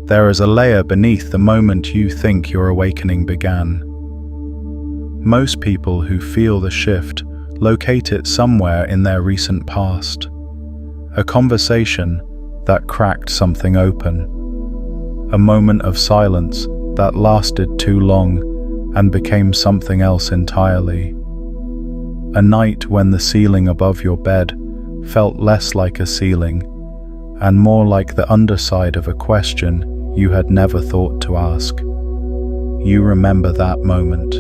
There is a layer beneath the moment you think your awakening began. Most people who feel the shift locate it somewhere in their recent past. A conversation that cracked something open. A moment of silence that lasted too long and became something else entirely. A night when the ceiling above your bed felt less like a ceiling and more like the underside of a question you had never thought to ask. You remember that moment.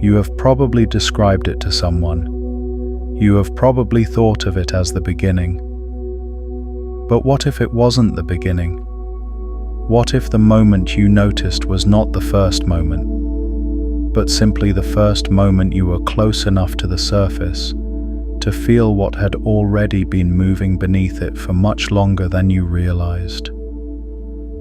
You have probably described it to someone. You have probably thought of it as the beginning. But what if it wasn't the beginning? What if the moment you noticed was not the first moment, but simply the first moment you were close enough to the surface to feel what had already been moving beneath it for much longer than you realized?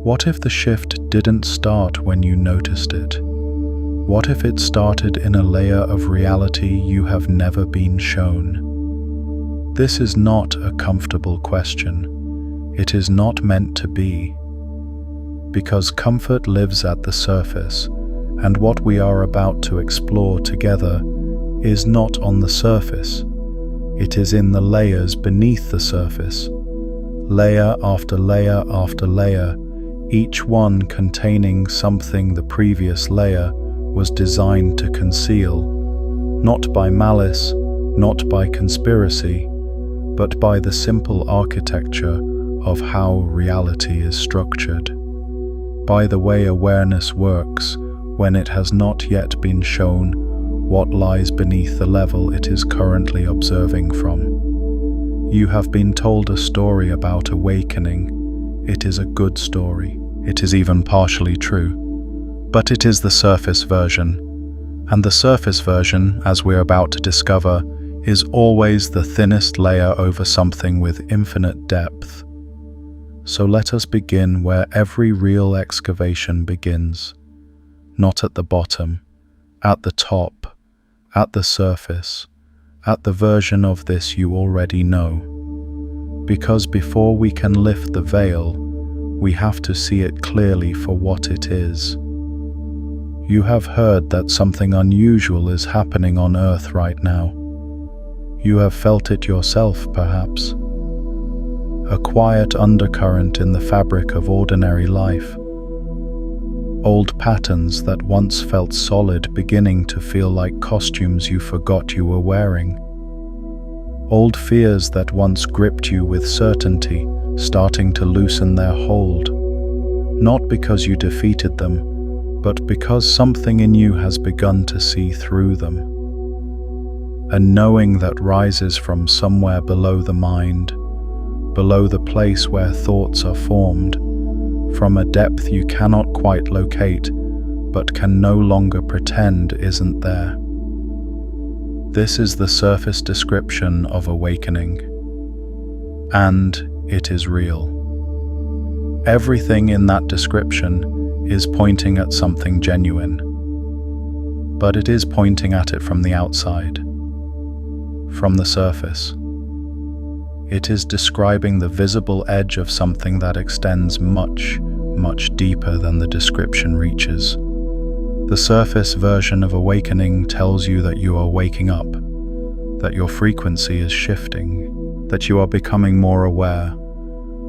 What if the shift didn't start when you noticed it? What if it started in a layer of reality you have never been shown? This is not a comfortable question. It is not meant to be. Because comfort lives at the surface, and what we are about to explore together is not on the surface. It is in the layers beneath the surface, layer after layer after layer, each one containing something the previous layer was designed to conceal, not by malice, not by conspiracy, but by the simple architecture of how reality is structured, by the way awareness works when it has not yet been shown what lies beneath the level it is currently observing from. You have been told a story about awakening. It is a good story. It is even partially true. But it is the surface version. And the surface version, as we're about to discover, is always the thinnest layer over something with infinite depth. So let us begin where every real excavation begins. Not at the bottom, at the top, at the surface, at the version of this you already know. Because before we can lift the veil, we have to see it clearly for what it is. You have heard that something unusual is happening on Earth right now. You have felt it yourself, perhaps. A quiet undercurrent in the fabric of ordinary life. Old patterns that once felt solid beginning to feel like costumes you forgot you were wearing. Old fears that once gripped you with certainty starting to loosen their hold, not because you defeated them, but because something in you has begun to see through them. A knowing that rises from somewhere below the mind, below the place where thoughts are formed, from a depth you cannot quite locate, but can no longer pretend isn't there. This is the surface description of awakening. And it is real. Everything in that description is pointing at something genuine, but it is pointing at it from the outside, from the surface. It is describing the visible edge of something that extends much, much deeper than the description reaches. The surface version of awakening tells you that you are waking up, that your frequency is shifting, that you are becoming more aware,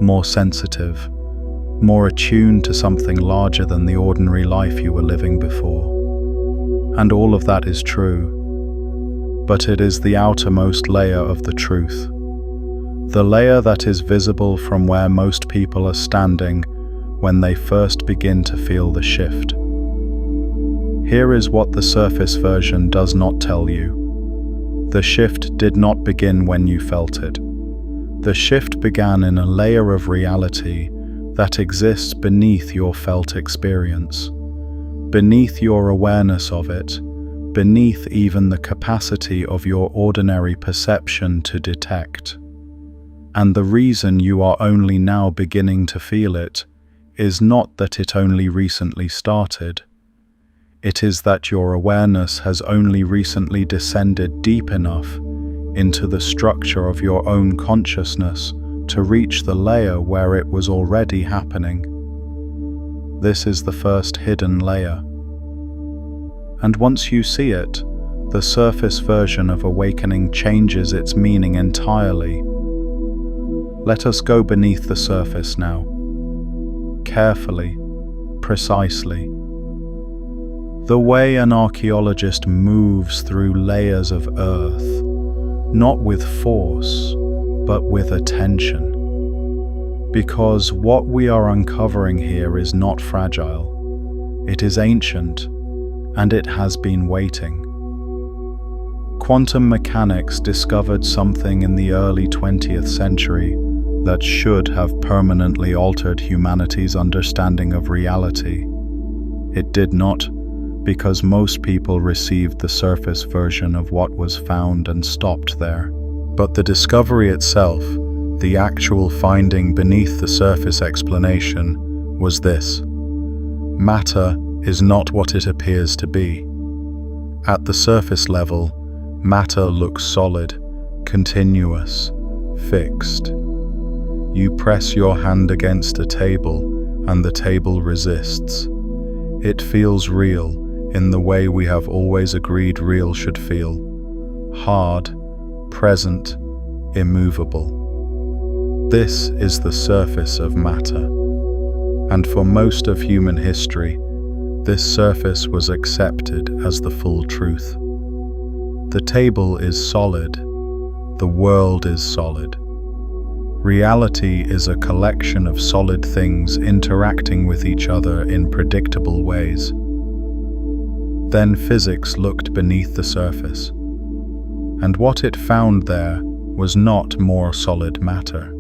more sensitive, more attuned to something larger than the ordinary life you were living before. And all of that is true, but it is the outermost layer of the truth, the layer that is visible from where most people are standing when they first begin to feel the shift. Here is what the surface version does not tell you. The shift did not begin when you felt it. The shift began in a layer of reality that exists beneath your felt experience, beneath your awareness of it, beneath even the capacity of your ordinary perception to detect. And the reason you are only now beginning to feel it is not that it only recently started. It is that your awareness has only recently descended deep enough into the structure of your own consciousness to reach the layer where it was already happening. This is the first hidden layer. And once you see it, the surface version of awakening changes its meaning entirely. Let us go beneath the surface now. Carefully, precisely. The way an archaeologist moves through layers of earth, not with force, but with attention. Because what we are uncovering here is not fragile. It is ancient, and it has been waiting. Quantum mechanics discovered something in the early 20th century that should have permanently altered humanity's understanding of reality. It did not, because most people received the surface version of what was found and stopped there. But the discovery itself, the actual finding beneath the surface explanation, was this: matter is not what it appears to be. At the surface level, matter looks solid, continuous, fixed. You press your hand against a table, and the table resists. It feels real in the way we have always agreed real should feel: hard, present, immovable. This is the surface of matter. And for most of human history, this surface was accepted as the full truth. The table is solid. The world is solid. Reality is a collection of solid things interacting with each other in predictable ways. Then physics looked beneath the surface, and what it found there was not more solid matter.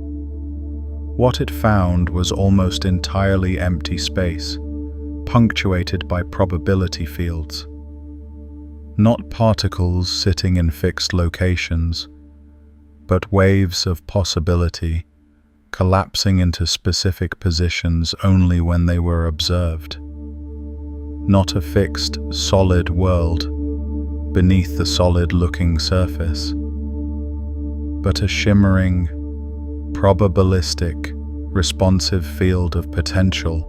What it found was almost entirely empty space, punctuated by probability fields. Not particles sitting in fixed locations, but waves of possibility collapsing into specific positions only when they were observed. Not a fixed, solid world beneath the solid-looking surface, but a shimmering, probabilistic, responsive field of potential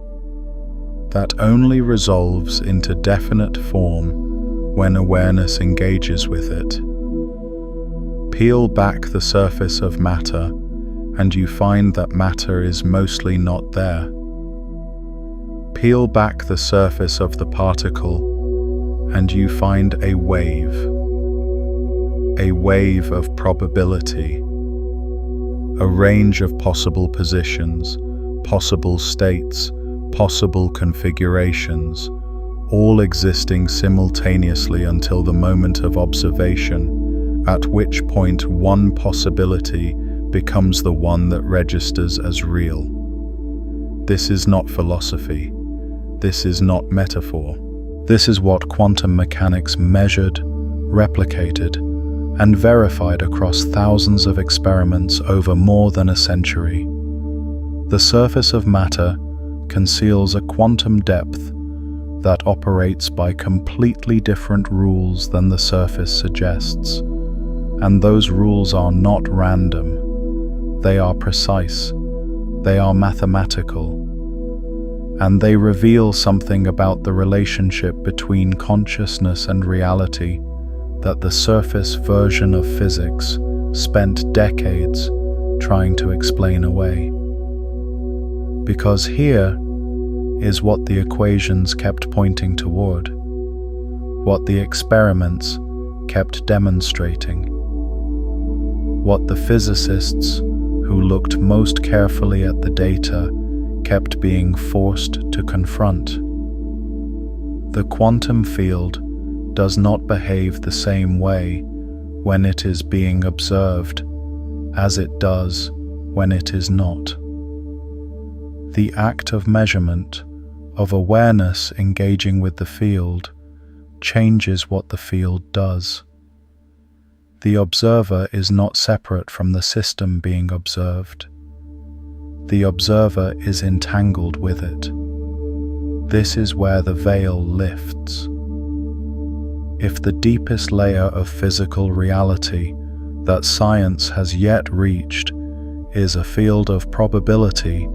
that only resolves into definite form when awareness engages with it. Peel back the surface of matter, and you find that matter is mostly not there. Peel back the surface of the particle, and you find a wave of probability, a range of possible positions, possible states, possible configurations, all existing simultaneously until the moment of observation, at which point one possibility becomes the one that registers as real. This is not philosophy. This is not metaphor. This is what quantum mechanics measured, replicated, and verified across thousands of experiments over more than a century. The surface of matter conceals a quantum depth that operates by completely different rules than the surface suggests. And those rules are not random. They are precise. They are mathematical. And they reveal something about the relationship between consciousness and reality that the surface version of physics spent decades trying to explain away. Because here is what the equations kept pointing toward, what the experiments kept demonstrating, what the physicists who looked most carefully at the data kept being forced to confront. The quantum field does not behave the same way when it is being observed as it does when it is not. The act of measurement, of awareness engaging with the field, changes what the field does. The observer is not separate from the system being observed. The observer is entangled with it. This is where the veil lifts. If the deepest layer of physical reality that science has yet reached is a field of probability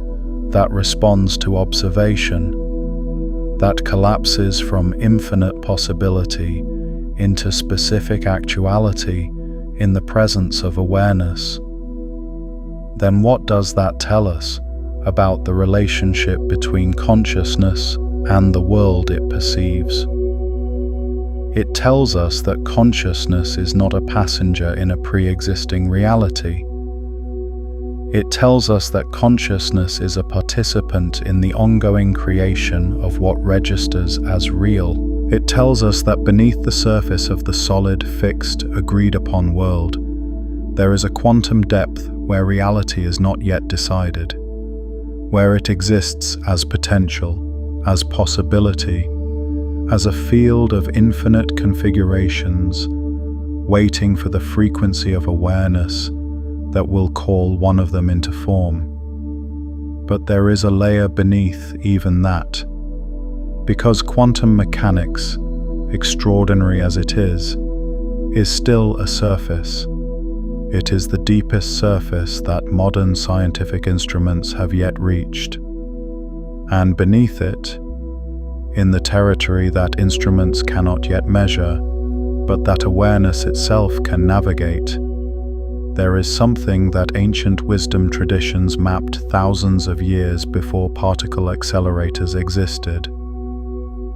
that responds to observation, that collapses from infinite possibility into specific actuality in the presence of awareness. Then what does that tell us about the relationship between consciousness and the world it perceives? It tells us that consciousness is not a passenger in a pre-existing reality. It tells us that consciousness is a participant in the ongoing creation of what registers as real. It tells us that beneath the surface of the solid, fixed, agreed-upon world, there is a quantum depth where reality is not yet decided, where it exists as potential, as possibility, as a field of infinite configurations, waiting for the frequency of awareness that will call one of them into form. But there is a layer beneath even that, because quantum mechanics, extraordinary as it is still a surface. It is the deepest surface that modern scientific instruments have yet reached. And beneath it, in the territory that instruments cannot yet measure, but that awareness itself can navigate, there is something that ancient wisdom traditions mapped thousands of years before particle accelerators existed.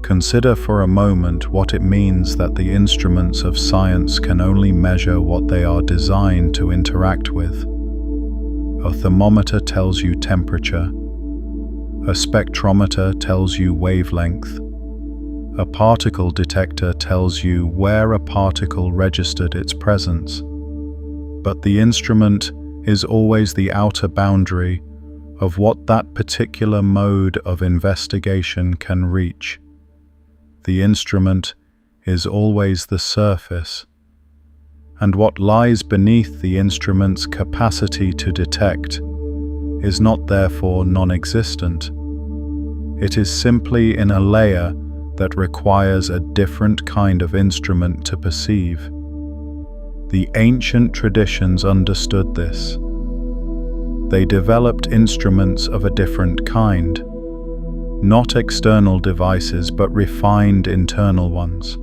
Consider for a moment what it means that the instruments of science can only measure what they are designed to interact with. A thermometer tells you temperature. A spectrometer tells you wavelength. A particle detector tells you where a particle registered its presence. But the instrument is always the outer boundary of what that particular mode of investigation can reach. The instrument is always the surface, and what lies beneath the instrument's capacity to detect is not therefore non-existent. It is simply in a layer that requires a different kind of instrument to perceive. The ancient traditions understood this. They developed instruments of a different kind, not external devices but refined internal ones.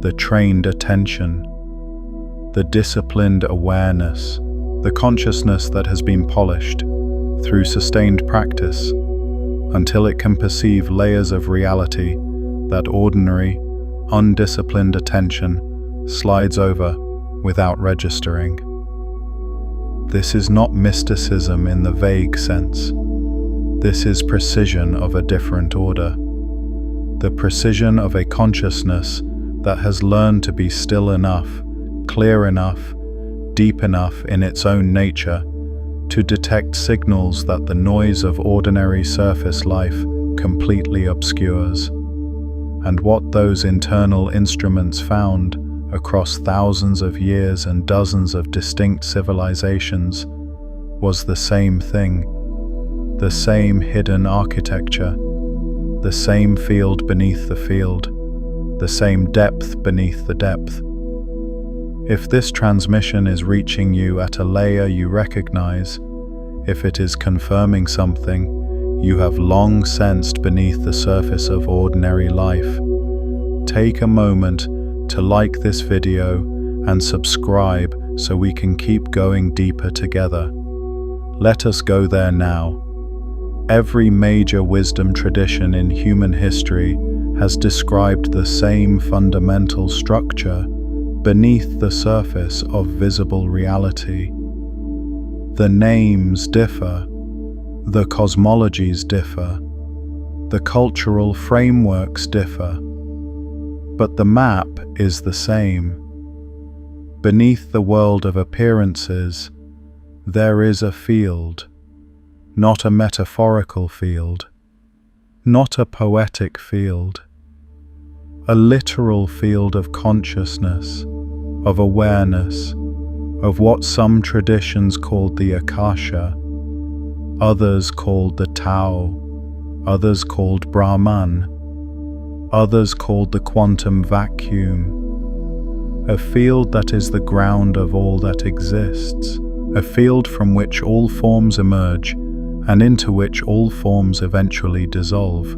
The trained attention, the disciplined awareness, the consciousness that has been polished through sustained practice until it can perceive layers of reality that ordinary, undisciplined attention slides over without registering. This is not mysticism in the vague sense. This is precision of a different order. The precision of a consciousness that has learned to be still enough, clear enough, deep enough in its own nature to detect signals that the noise of ordinary surface life completely obscures. And what those internal instruments found across thousands of years and dozens of distinct civilizations was the same thing, the same hidden architecture, the same field beneath the field, the same depth beneath the depth. If this transmission is reaching you at a layer you recognize, if it is confirming something you have long sensed beneath the surface of ordinary life, take a moment to like this video and subscribe so we can keep going deeper together. Let us go there now. Every major wisdom tradition in human history has described the same fundamental structure beneath the surface of visible reality. The names differ, the cosmologies differ, the cultural frameworks differ, but the map is the same. Beneath the world of appearances, there is a field, not a metaphorical field, not a poetic field, a literal field of consciousness, of awareness, of what some traditions called the Akasha, others called the Tao, others called Brahman, others called the quantum vacuum, a field that is the ground of all that exists, a field from which all forms emerge and into which all forms eventually dissolve,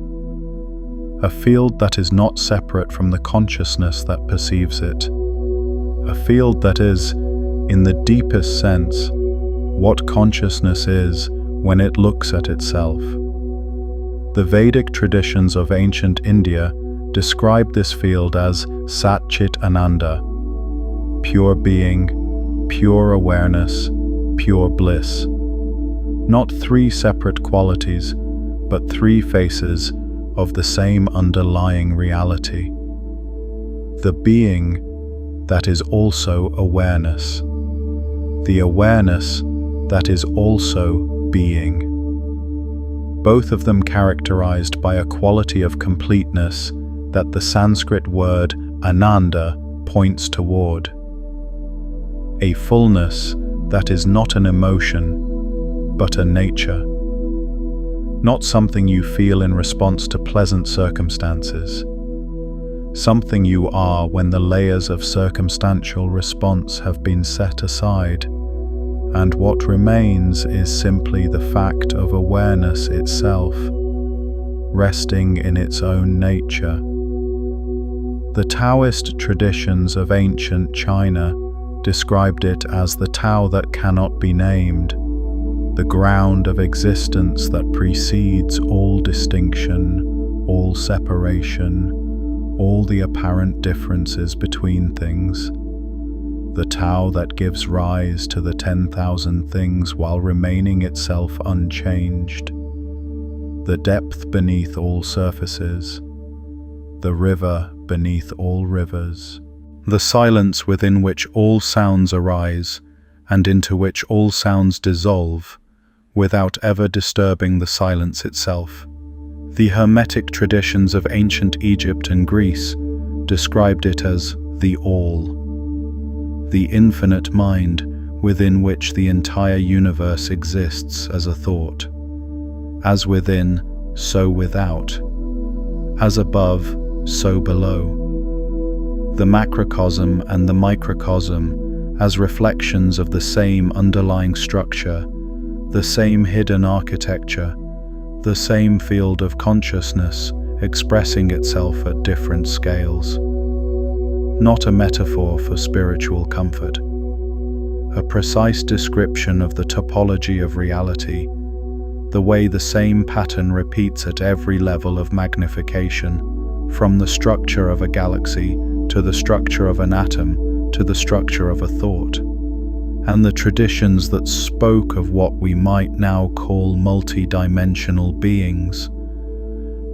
a field that is not separate from the consciousness that perceives it, a field that is, in the deepest sense, what consciousness is when it looks at itself. The Vedic traditions of ancient India describe this field as Sat Chit Ananda, pure being, pure awareness, pure bliss. Not three separate qualities, but three faces of the same underlying reality. The being that is also awareness. The awareness that is also being. Both of them characterized by a quality of completeness that the Sanskrit word ananda points toward. A fullness that is not an emotion, but a nature. Not something you feel in response to pleasant circumstances. Something you are when the layers of circumstantial response have been set aside, and what remains is simply the fact of awareness itself, resting in its own nature. The Taoist traditions of ancient China described it as the Tao that cannot be named, the ground of existence that precedes all distinction, all separation, all the apparent differences between things, the Tao that gives rise to the 10,000 things while remaining itself unchanged, the depth beneath all surfaces, the river beneath all rivers, the silence within which all sounds arise and into which all sounds dissolve without ever disturbing the silence itself. The Hermetic traditions of ancient Egypt and Greece described it as the All, the infinite mind within which the entire universe exists as a thought, as within, so without, as above, so below. The macrocosm and the microcosm as reflections of the same underlying structure, the same hidden architecture, the same field of consciousness expressing itself at different scales. Not a metaphor for spiritual comfort. A precise description of the topology of reality, the way the same pattern repeats at every level of magnification, from the structure of a galaxy to the structure of an atom to the structure of a thought, and the traditions that spoke of what we might now call multi-dimensional beings.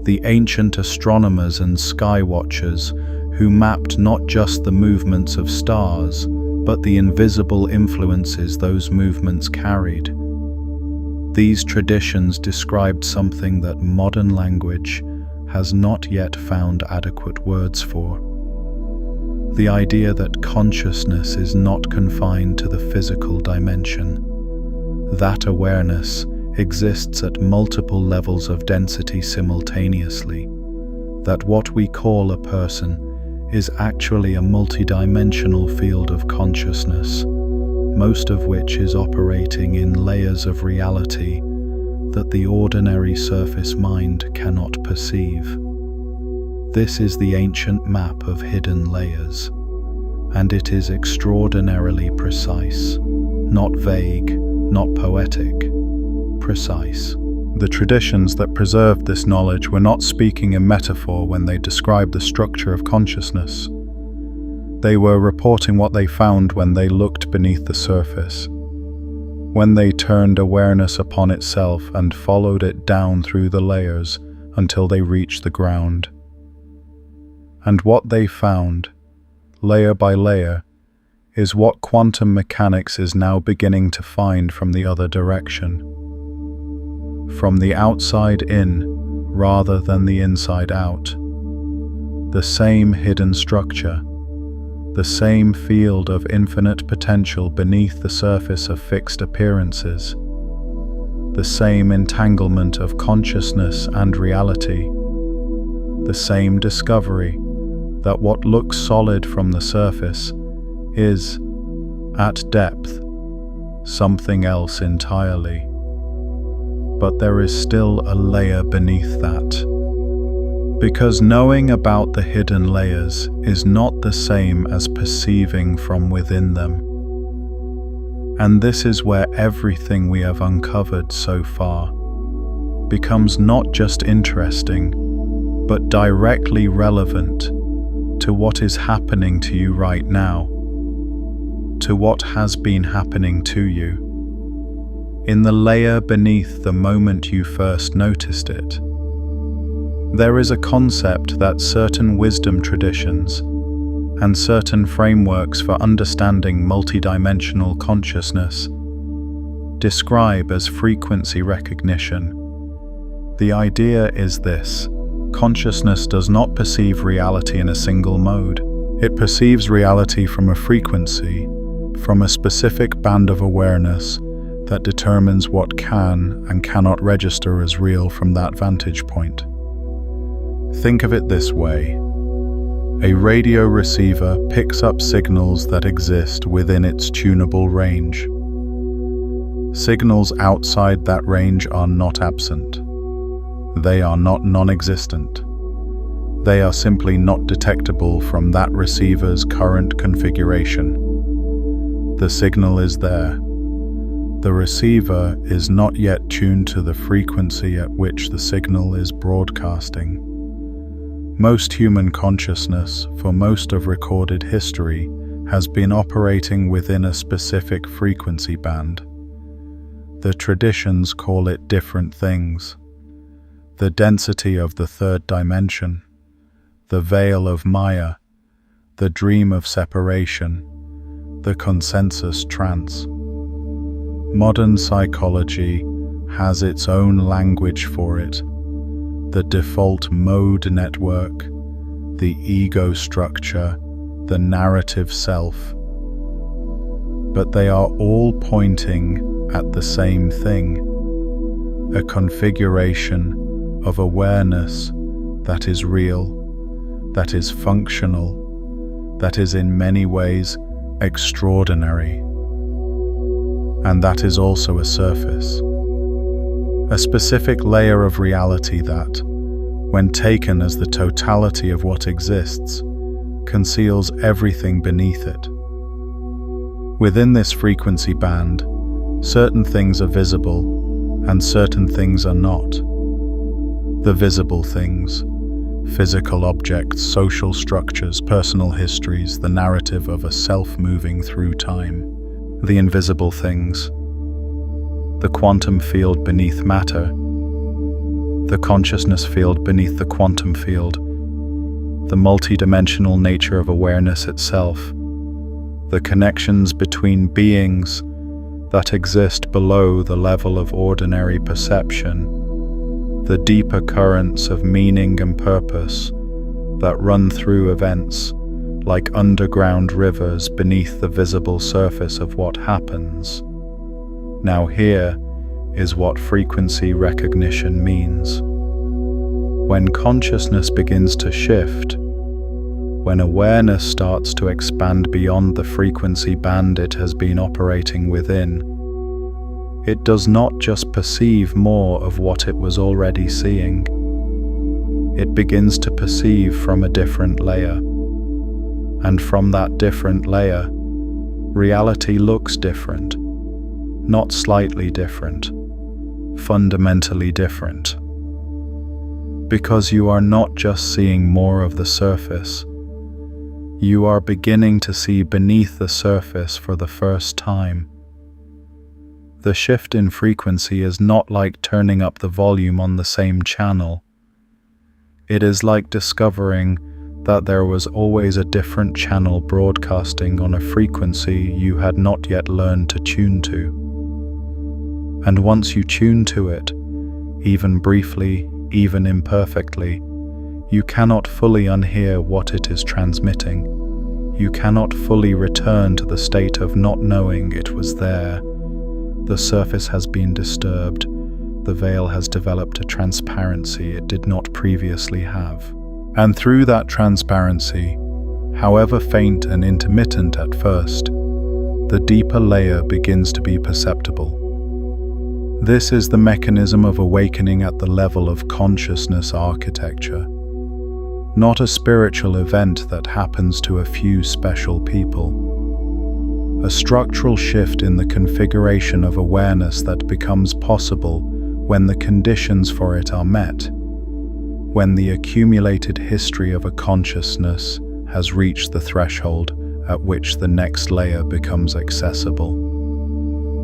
The ancient astronomers and sky watchers who mapped not just the movements of stars, but the invisible influences those movements carried. These traditions described something that modern language has not yet found adequate words for. The idea that consciousness is not confined to the physical dimension. That awareness exists at multiple levels of density simultaneously. That what we call a person is actually a multidimensional field of consciousness, most of which is operating in layers of reality that the ordinary surface mind cannot perceive. This is the ancient map of hidden layers, and it is extraordinarily precise, not vague, not poetic, precise. The traditions that preserved this knowledge were not speaking in metaphor when they described the structure of consciousness. They were reporting what they found when they looked beneath the surface, when they turned awareness upon itself and followed it down through the layers until they reached the ground. And what they found, layer by layer, is what quantum mechanics is now beginning to find from the other direction. From the outside in, rather than the inside out. The same hidden structure, the same field of infinite potential beneath the surface of fixed appearances, the same entanglement of consciousness and reality, the same discovery that what looks solid from the surface is, at depth, something else entirely. But there is still a layer beneath that, Because knowing about the hidden layers is not the same as perceiving from within them. And this is where everything we have uncovered so far becomes not just interesting, but directly relevant to what is happening to you right now, to what has been happening to you, in the layer beneath the moment you first noticed it. There is a concept that certain wisdom traditions and certain frameworks for understanding multidimensional consciousness describe as frequency recognition. The idea is this: consciousness does not perceive reality in a single mode. It perceives reality from a frequency, from a specific band of awareness that determines what can and cannot register as real from that vantage point. Think of it this way: a radio receiver picks up signals that exist within its tunable range. Signals outside that range are not absent. They are not non-existent. They are simply not detectable from that receiver's current configuration. The signal is there. The receiver is not yet tuned to the frequency at which the signal is broadcasting. Most human consciousness, for most of recorded history, has been operating within a specific frequency band. The traditions call it different things: the density of the third dimension, the veil of Maya, the dream of separation, the consensus trance. Modern psychology has its own language for it: the default mode network, the ego structure, the narrative self. But they are all pointing at the same thing: a configuration of awareness that is real, that is functional, that is in many ways extraordinary. And that is also a surface, a specific layer of reality that, when taken as the totality of what exists, conceals everything beneath it. Within this frequency band, certain things are visible and certain things are not. The visible things: physical objects, social structures, personal histories, the narrative of a self moving through time. The invisible things: the quantum field beneath matter, the consciousness field beneath the quantum field, the multidimensional nature of awareness itself, the connections between beings that exist below the level of ordinary perception, the deeper currents of meaning and purpose that run through events like underground rivers beneath the visible surface of what happens. Now here is what frequency recognition means. When consciousness begins to shift, when awareness starts to expand beyond the frequency band it has been operating within, it does not just perceive more of what it was already seeing. It begins to perceive from a different layer. And from that different layer, reality looks different. Not slightly different, fundamentally different. Because you are not just seeing more of the surface, you are beginning to see beneath the surface for the first time. The shift in frequency is not like turning up the volume on the same channel. It is like discovering that there was always a different channel broadcasting on a frequency you had not yet learned to tune to. And once you tune to it, even briefly, even imperfectly, you cannot fully unhear what it is transmitting. You cannot fully return to the state of not knowing it was there. The surface has been disturbed. The veil has developed a transparency it did not previously have. And through that transparency, however faint and intermittent at first, the deeper layer begins to be perceptible. This is the mechanism of awakening at the level of consciousness architecture. not a spiritual event that happens to a few special people. A structural shift in the configuration of awareness that becomes possible when the conditions for it are met, when the accumulated history of a consciousness has reached the threshold at which the next layer becomes accessible,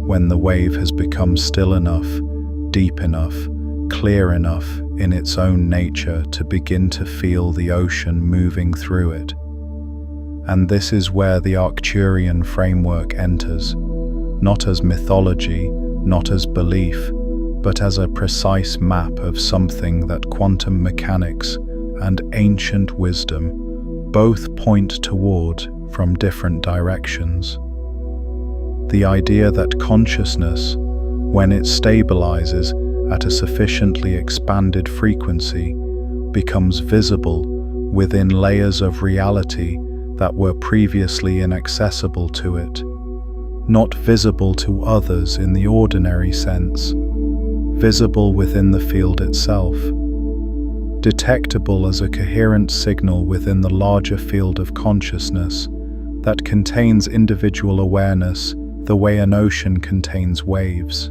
when the wave has become still enough, deep enough, clear enough in its own nature to begin to feel the ocean moving through it. And this is where the Arcturian framework enters, not as mythology, not as belief, but as a precise map of something that quantum mechanics and ancient wisdom both point toward from different directions. The idea that consciousness, when it stabilizes at a sufficiently expanded frequency, becomes visible within layers of reality that were previously inaccessible to it, not visible to others in the ordinary sense, visible within the field itself, detectable as a coherent signal within the larger field of consciousness that contains individual awareness the way an ocean contains waves.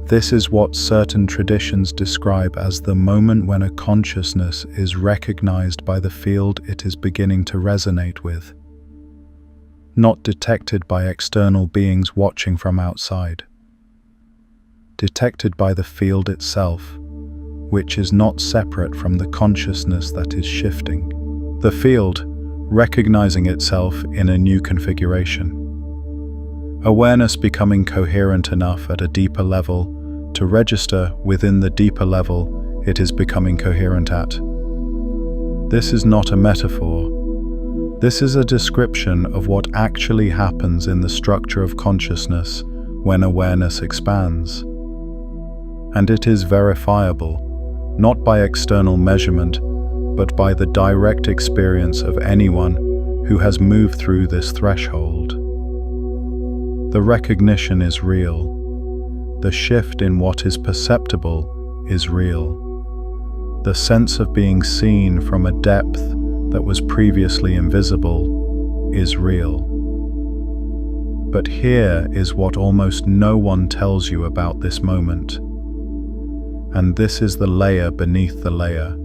This is what certain traditions describe as the moment when a consciousness is recognized by the field it is beginning to resonate with, not detected by external beings watching from outside, detected by the field itself, which is not separate from the consciousness that is shifting. The field, recognizing itself in a new configuration. Awareness becoming coherent enough at a deeper level to register within the deeper level it is becoming coherent at. This is not a metaphor. This is a description of what actually happens in the structure of consciousness when awareness expands. And it is verifiable, not by external measurement, but by the direct experience of anyone who has moved through this threshold. The recognition is real. The shift in what is perceptible is real. The sense of being seen from a depth that was previously invisible is real. But here is what almost no one tells you about this moment. And this is the layer beneath the layer.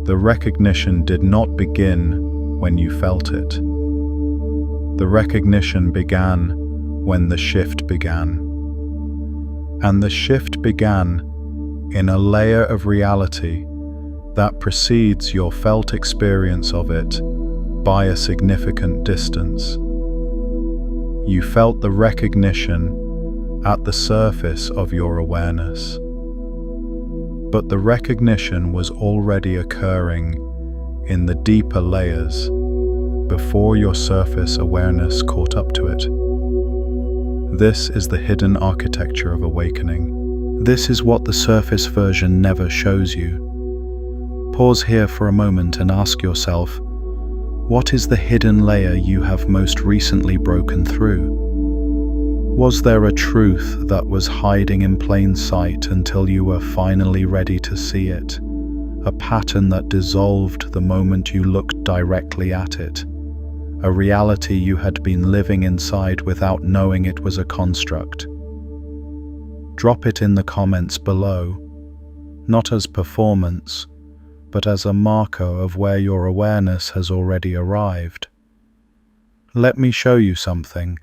The recognition did not begin when you felt it. The recognition began when the shift began. And the shift began in a layer of reality that precedes your felt experience of it by a significant distance. You felt the recognition at the surface of your awareness. But the recognition was already occurring in the deeper layers before your surface awareness caught up to it. This is the hidden architecture of awakening. This is what the surface version never shows you. Pause here for a moment and ask yourself, what is the hidden layer you have most recently broken through? Was there a truth that was hiding in plain sight until you were finally ready to see it? A pattern that dissolved the moment you looked directly at it? A reality you had been living inside without knowing it was a construct? Drop it in the comments below, not as performance, but as a marker of where your awareness has already arrived. Let me show you something.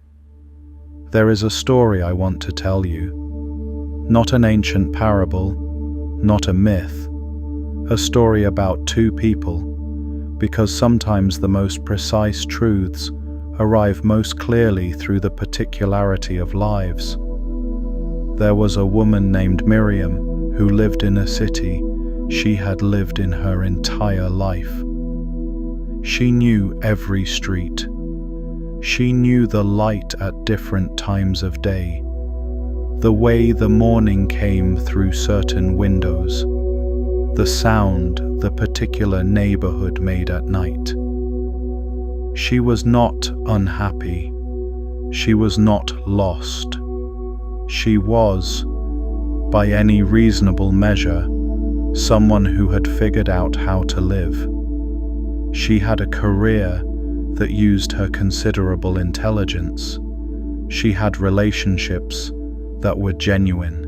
There is a story I want to tell you. Not an ancient parable, not a myth. A story about two people, because sometimes the most precise truths arrive most clearly through the particularity of lives. There was a woman named Miriam who lived in a city she had lived in her entire life. She knew every street. She knew the light at different times of day, the way the morning came through certain windows, the sound the particular neighborhood made at night. She was not unhappy. She was not lost. She was, by any reasonable measure, someone who had figured out how to live. She had a career that used her considerable intelligence. She had relationships that were genuine.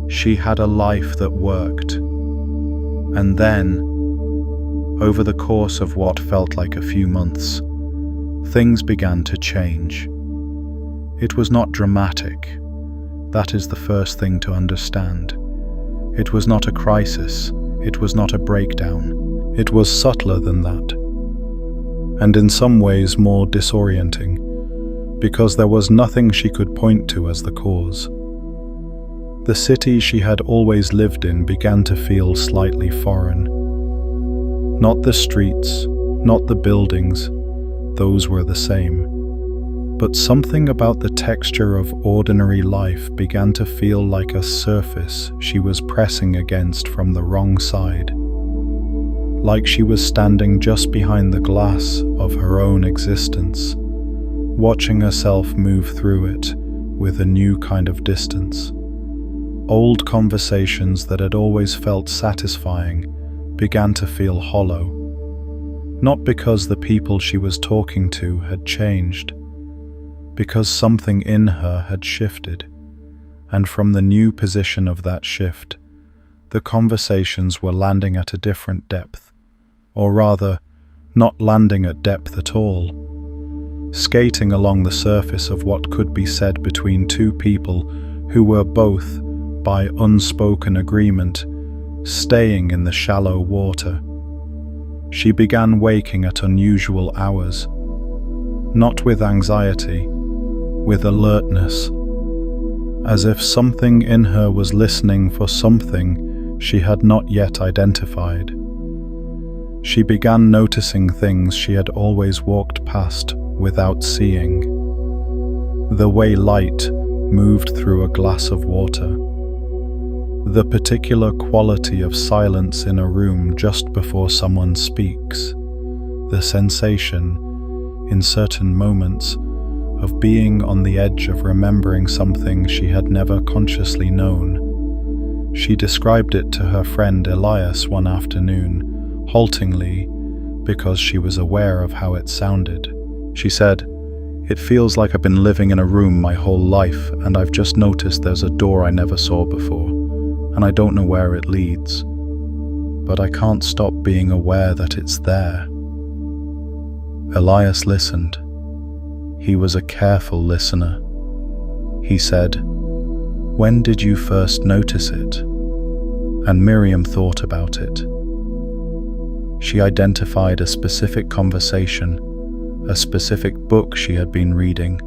She had a life that worked. And then, over the course of what felt like a few months, things began to change. It was not dramatic. That is the first thing to understand. It was not a crisis. It was not a breakdown. It was subtler than that, and in some ways more disorienting, because there was nothing she could point to as the cause. The city she had always lived in began to feel slightly foreign. Not the streets, not the buildings, those were the same. But something about the texture of ordinary life began to feel like a surface she was pressing against from the wrong side. Like she was standing just behind the glass of her own existence, watching herself move through it with a new kind of distance. Old conversations that had always felt satisfying began to feel hollow. Not because the people she was talking to had changed, because something in her had shifted, and from the new position of that shift, the conversations were landing at a different depth, or rather, not landing at depth at all, skating along the surface of what could be said between two people who were both, by unspoken agreement, staying in the shallow water. She began waking at unusual hours, not with anxiety, with alertness, as if something in her was listening for something she had not yet identified. She began noticing things she had always walked past without seeing. The way light moved through a glass of water. The particular quality of silence in a room just before someone speaks. The sensation, in certain moments, of being on the edge of remembering something she had never consciously known. She described it to her friend Elias one afternoon, haltingly, because she was aware of how it sounded. She said, "It feels like I've been living in a room my whole life, and I've just noticed there's a door I never saw before, and I don't know where it leads. But I can't stop being aware that it's there." Elias listened. He was a careful listener. He said, "When did you first notice it?" And Miriam thought about it. She identified a specific conversation, a specific book she had been reading,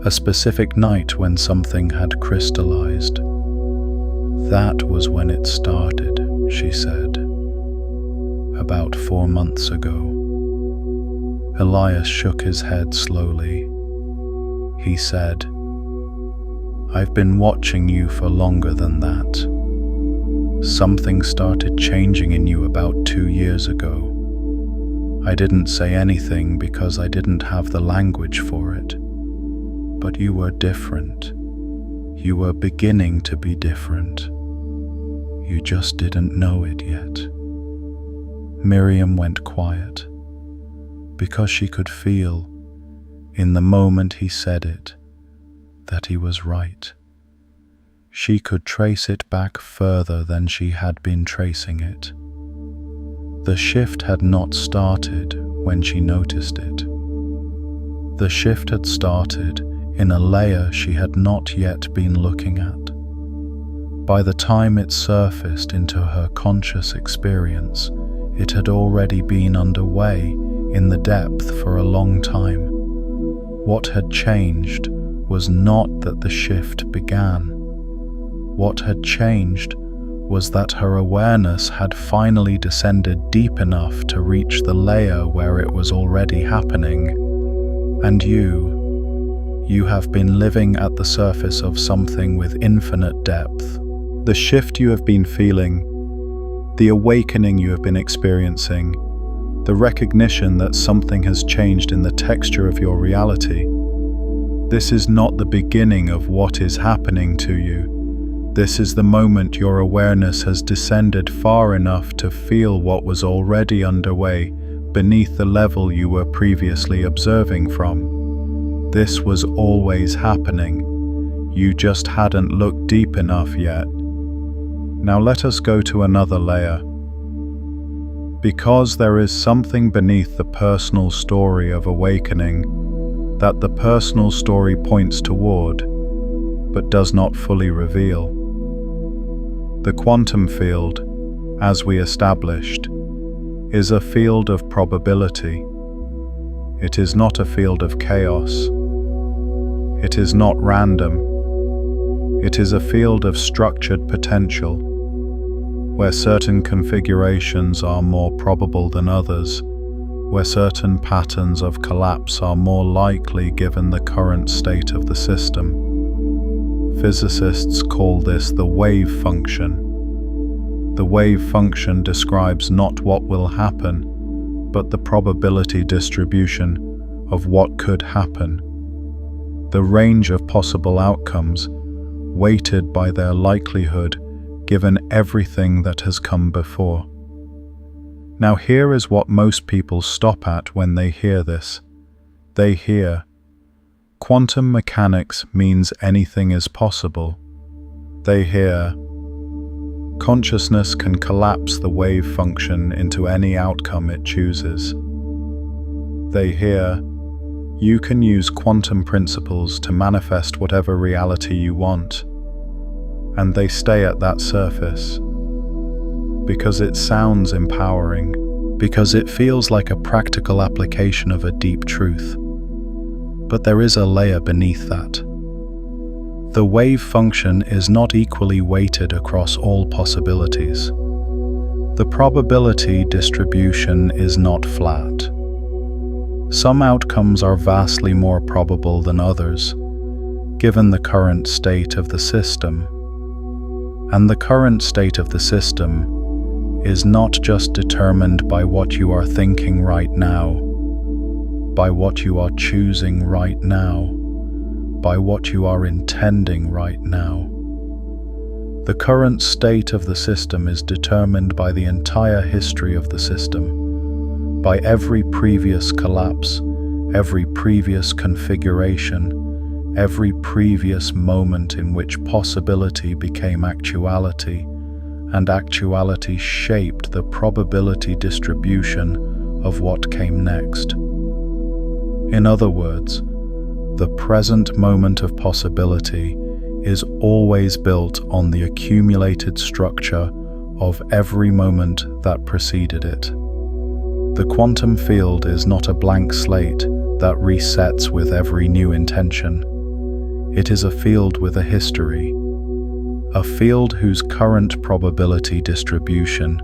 a specific night when something had crystallized. "That was when it started," she said. "About 4 months ago." Elias shook his head slowly. He said, "I've been watching you for longer than that. Something started changing in you about 2 years ago. I didn't say anything because I didn't have the language for it. But you were different. You were beginning to be different. You just didn't know it yet." Miriam went quiet, because she could feel, in the moment he said it, that he was right. She could trace it back further than she had been tracing it. The shift had not started when she noticed it. The shift had started in a layer she had not yet been looking at. By the time it surfaced into her conscious experience, it had already been underway in the depth for a long time. What had changed was not that the shift began. What had changed was that her awareness had finally descended deep enough to reach the layer where it was already happening. And you have been living at the surface of something with infinite depth. The shift you have been feeling, the awakening you have been experiencing, the recognition that something has changed in the texture of your reality. This is not the beginning of what is happening to you. This is the moment your awareness has descended far enough to feel what was already underway beneath the level you were previously observing from. This was always happening. You just hadn't looked deep enough yet. Now let us go to another layer. Because there is something beneath the personal story of awakening that the personal story points toward, but does not fully reveal. The quantum field, as we established, is a field of probability. It is not a field of chaos. It is not random. It is a field of structured potential, where certain configurations are more probable than others, where certain patterns of collapse are more likely given the current state of the system. Physicists call this the wave function. The wave function describes not what will happen, but the probability distribution of what could happen. The range of possible outcomes, weighted by their likelihood, given everything that has come before. Now here is what most people stop at when they hear this. They hear, quantum mechanics means anything is possible. They hear, consciousness can collapse the wave function into any outcome it chooses. They hear, you can use quantum principles to manifest whatever reality you want. And they stay at that surface. Because it sounds empowering, because it feels like a practical application of a deep truth. But there is a layer beneath that. The wave function is not equally weighted across all possibilities. The probability distribution is not flat. Some outcomes are vastly more probable than others, given the current state of the system. And the current state of the system is not just determined by what you are thinking right now, by what you are choosing right now, by what you are intending right now. The current state of the system is determined by the entire history of the system, by every previous collapse, every previous configuration, every previous moment in which possibility became actuality, and actuality shaped the probability distribution of what came next. In other words, the present moment of possibility is always built on the accumulated structure of every moment that preceded it. The quantum field is not a blank slate that resets with every new intention. It is a field with a history, a field whose current probability distribution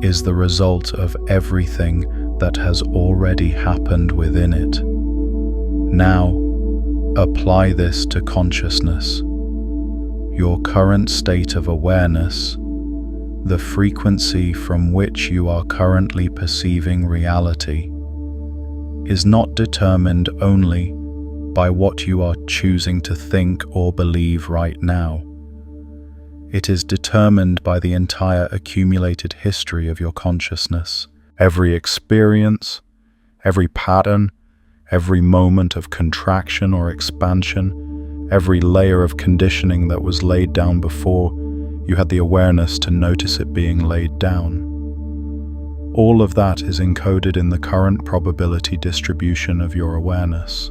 is the result of everything that has already happened within it. Now, apply this to consciousness. Your current state of awareness, the frequency from which you are currently perceiving reality, is not determined only by what you are choosing to think or believe right now. It is determined by the entire accumulated history of your consciousness. Every experience, every pattern, every moment of contraction or expansion, every layer of conditioning that was laid down before you had the awareness to notice it being laid down. All of that is encoded in the current probability distribution of your awareness.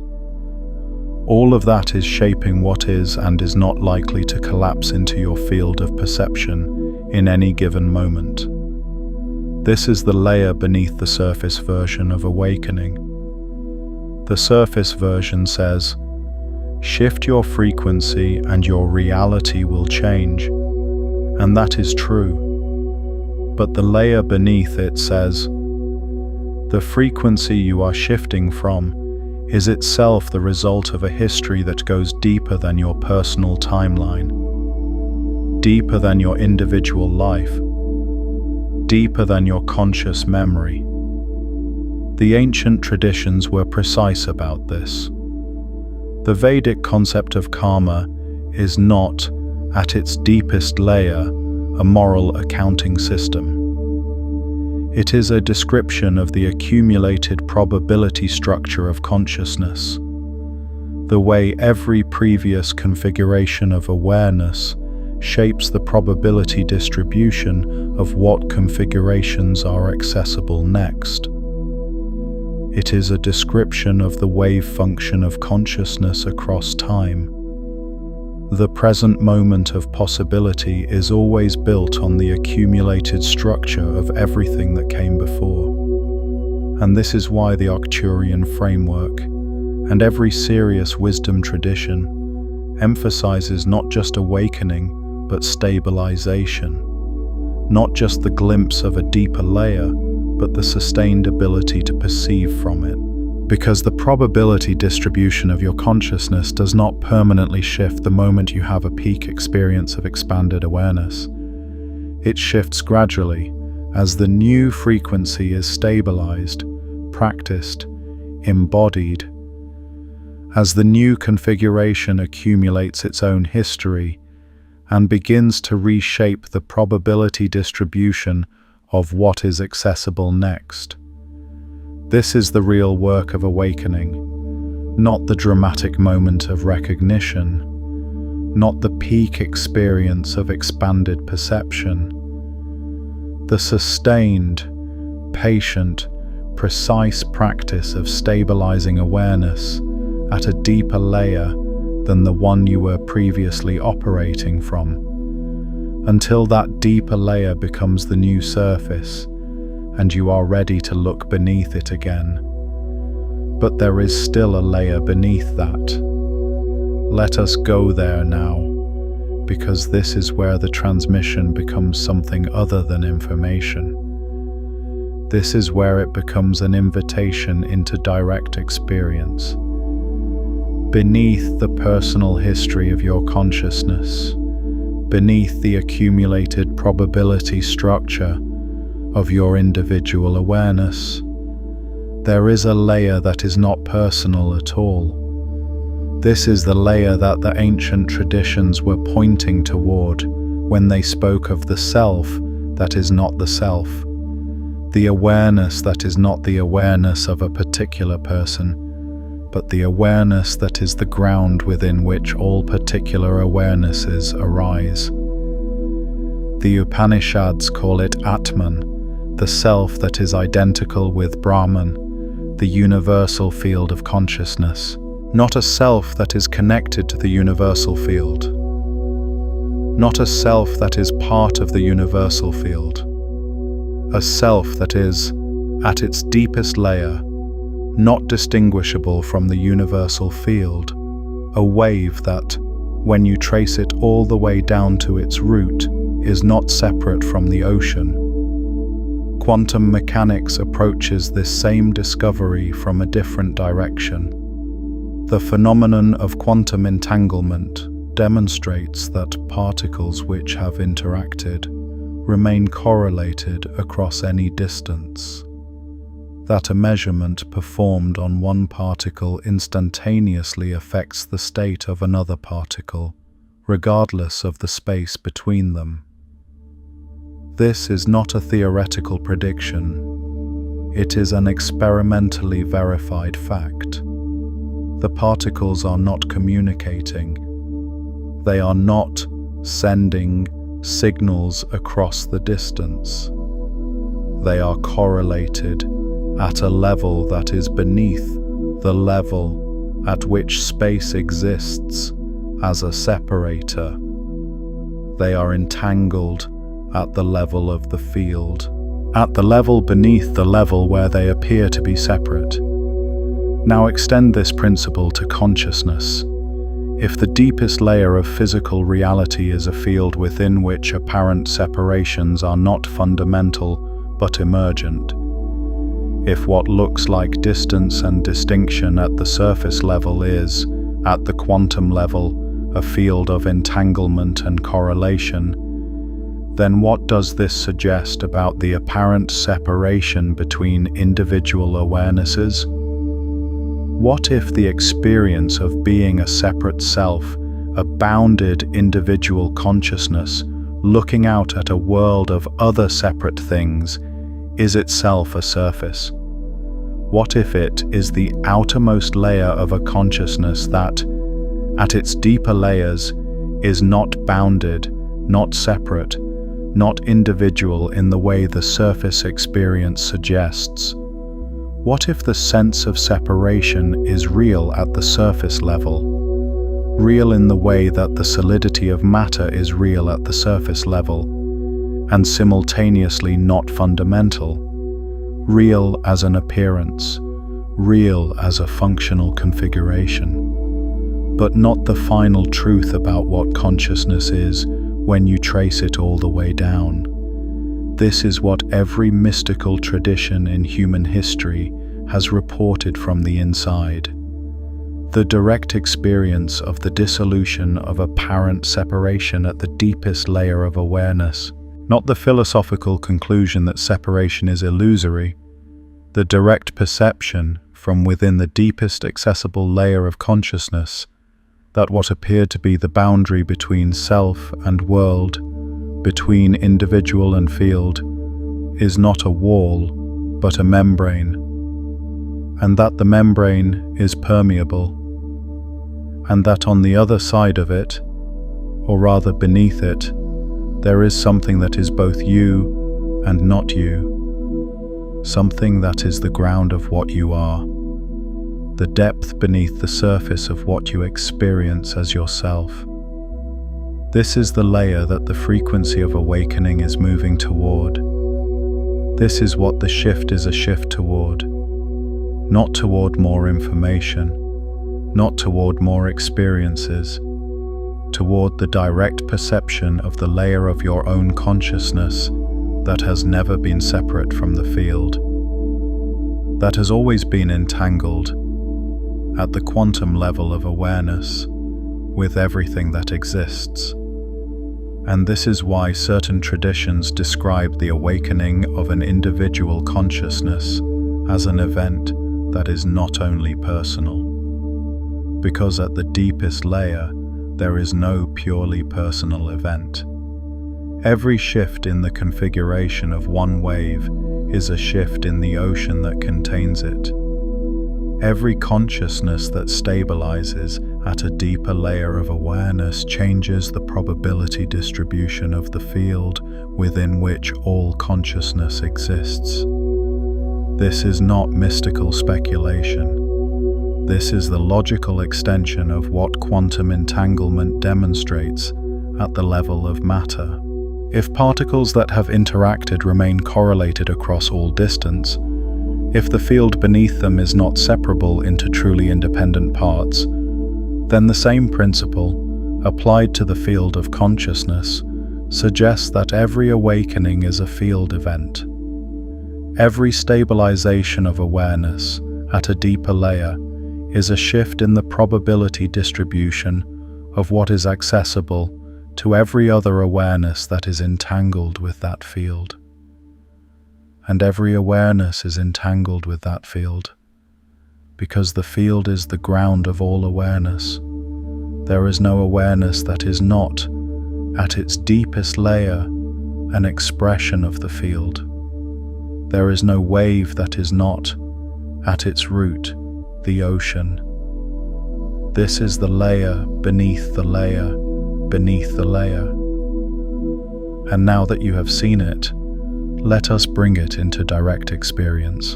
All of that is shaping what is and is not likely to collapse into your field of perception in any given moment. This is the layer beneath the surface version of awakening. The surface version says, shift your frequency and your reality will change. And that is true. But the layer beneath it says, the frequency you are shifting from is itself the result of a history that goes deeper than your personal timeline, deeper than your individual life, deeper than your conscious memory. The ancient traditions were precise about this. The Vedic concept of karma is not at its deepest layer, a moral accounting system. It is a description of the accumulated probability structure of consciousness, the way every previous configuration of awareness shapes the probability distribution of what configurations are accessible next. It is a description of the wave function of consciousness across time. The present moment of possibility is always built on the accumulated structure of everything that came before. And this is why the Arcturian framework and every serious wisdom tradition emphasizes not just awakening, but stabilization. Not just the glimpse of a deeper layer, but the sustained ability to perceive from it. Because the probability distribution of your consciousness does not permanently shift the moment you have a peak experience of expanded awareness. It shifts gradually as the new frequency is stabilized, practiced, embodied. As the new configuration accumulates its own history and begins to reshape the probability distribution of what is accessible next. This is the real work of awakening, not the dramatic moment of recognition, not the peak experience of expanded perception. The sustained, patient, precise practice of stabilizing awareness at a deeper layer than the one you were previously operating from, until that deeper layer becomes the new surface and you are ready to look beneath it again. But there is still a layer beneath that. Let us go there now, because this is where the transmission becomes something other than information. This is where it becomes an invitation into direct experience. Beneath the personal history of your consciousness, beneath the accumulated probability structure of your individual awareness, there is a layer that is not personal at all. This is the layer that the ancient traditions were pointing toward when they spoke of the self that is not the self, the awareness that is not the awareness of a particular person, but the awareness that is the ground within which all particular awarenesses arise. The Upanishads call it Atman, the self that is identical with Brahman, the universal field of consciousness, not a self that is connected to the universal field, not a self that is part of the universal field, a self that is, at its deepest layer, not distinguishable from the universal field, a wave that, when you trace it all the way down to its root, is not separate from the ocean. Quantum mechanics approaches this same discovery from a different direction. The phenomenon of quantum entanglement demonstrates that particles which have interacted remain correlated across any distance. That a measurement performed on one particle instantaneously affects the state of another particle, regardless of the space between them. This is not a theoretical prediction. It is an experimentally verified fact. The particles are not communicating. They are not sending signals across the distance. They are correlated at a level that is beneath the level at which space exists as a separator. They are entangled at the level of the field, at the level beneath the level where they appear to be separate. Now extend this principle to consciousness. If the deepest layer of physical reality is a field within which apparent separations are not fundamental but emergent, if what looks like distance and distinction at the surface level is, at the quantum level, a field of entanglement and correlation, then what does this suggest about the apparent separation between individual awarenesses? What if the experience of being a separate self a bounded individual consciousness looking out at a world of other separate things, is itself a surface? What if it is the outermost layer of a consciousness that, at its deeper layers, is not bounded, not separate, not individual in the way the surface experience suggests? What if the sense of separation is real at the surface level? Real in the way that the solidity of matter is real at the surface level, and simultaneously not fundamental, real as an appearance, real as a functional configuration, but not the final truth about what consciousness is when you trace it all the way down. This is what every mystical tradition in human history has reported from the inside. The direct experience of the dissolution of apparent separation at the deepest layer of awareness, not the philosophical conclusion that separation is illusory, the direct perception from within the deepest accessible layer of consciousness that what appeared to be the boundary between self and world, between individual and field, is not a wall, but a membrane, and that the membrane is permeable, and that on the other side of it, or rather beneath it, there is something that is both you and not you, something that is the ground of what you are, the depth beneath the surface of what you experience as yourself. This is the layer that the frequency of awakening is moving toward. This is what the shift is a shift toward, not toward more information, not toward more experiences, toward the direct perception of the layer of your own consciousness that has never been separate from the field, that has always been entangled at the quantum level of awareness with everything that exists. And this is why certain traditions describe the awakening of an individual consciousness as an event that is not only personal. Because at the deepest layer, there is no purely personal event. Every shift in the configuration of one wave is a shift in the ocean that contains it. Every consciousness that stabilizes at a deeper layer of awareness changes the probability distribution of the field within which all consciousness exists. This is not mystical speculation. This is the logical extension of what quantum entanglement demonstrates at the level of matter. If particles that have interacted remain correlated across all distance, if the field beneath them is not separable into truly independent parts, then the same principle, applied to the field of consciousness, suggests that every awakening is a field event. Every stabilization of awareness at a deeper layer is a shift in the probability distribution of what is accessible to every other awareness that is entangled with that field. And every awareness is entangled with that field, because the field is the ground of all awareness. There is no awareness that is not, at its deepest layer, an expression of the field. There is no wave that is not, at its root, the ocean. This is the layer beneath the layer beneath the layer. And now that you have seen it, let us bring it into direct experience.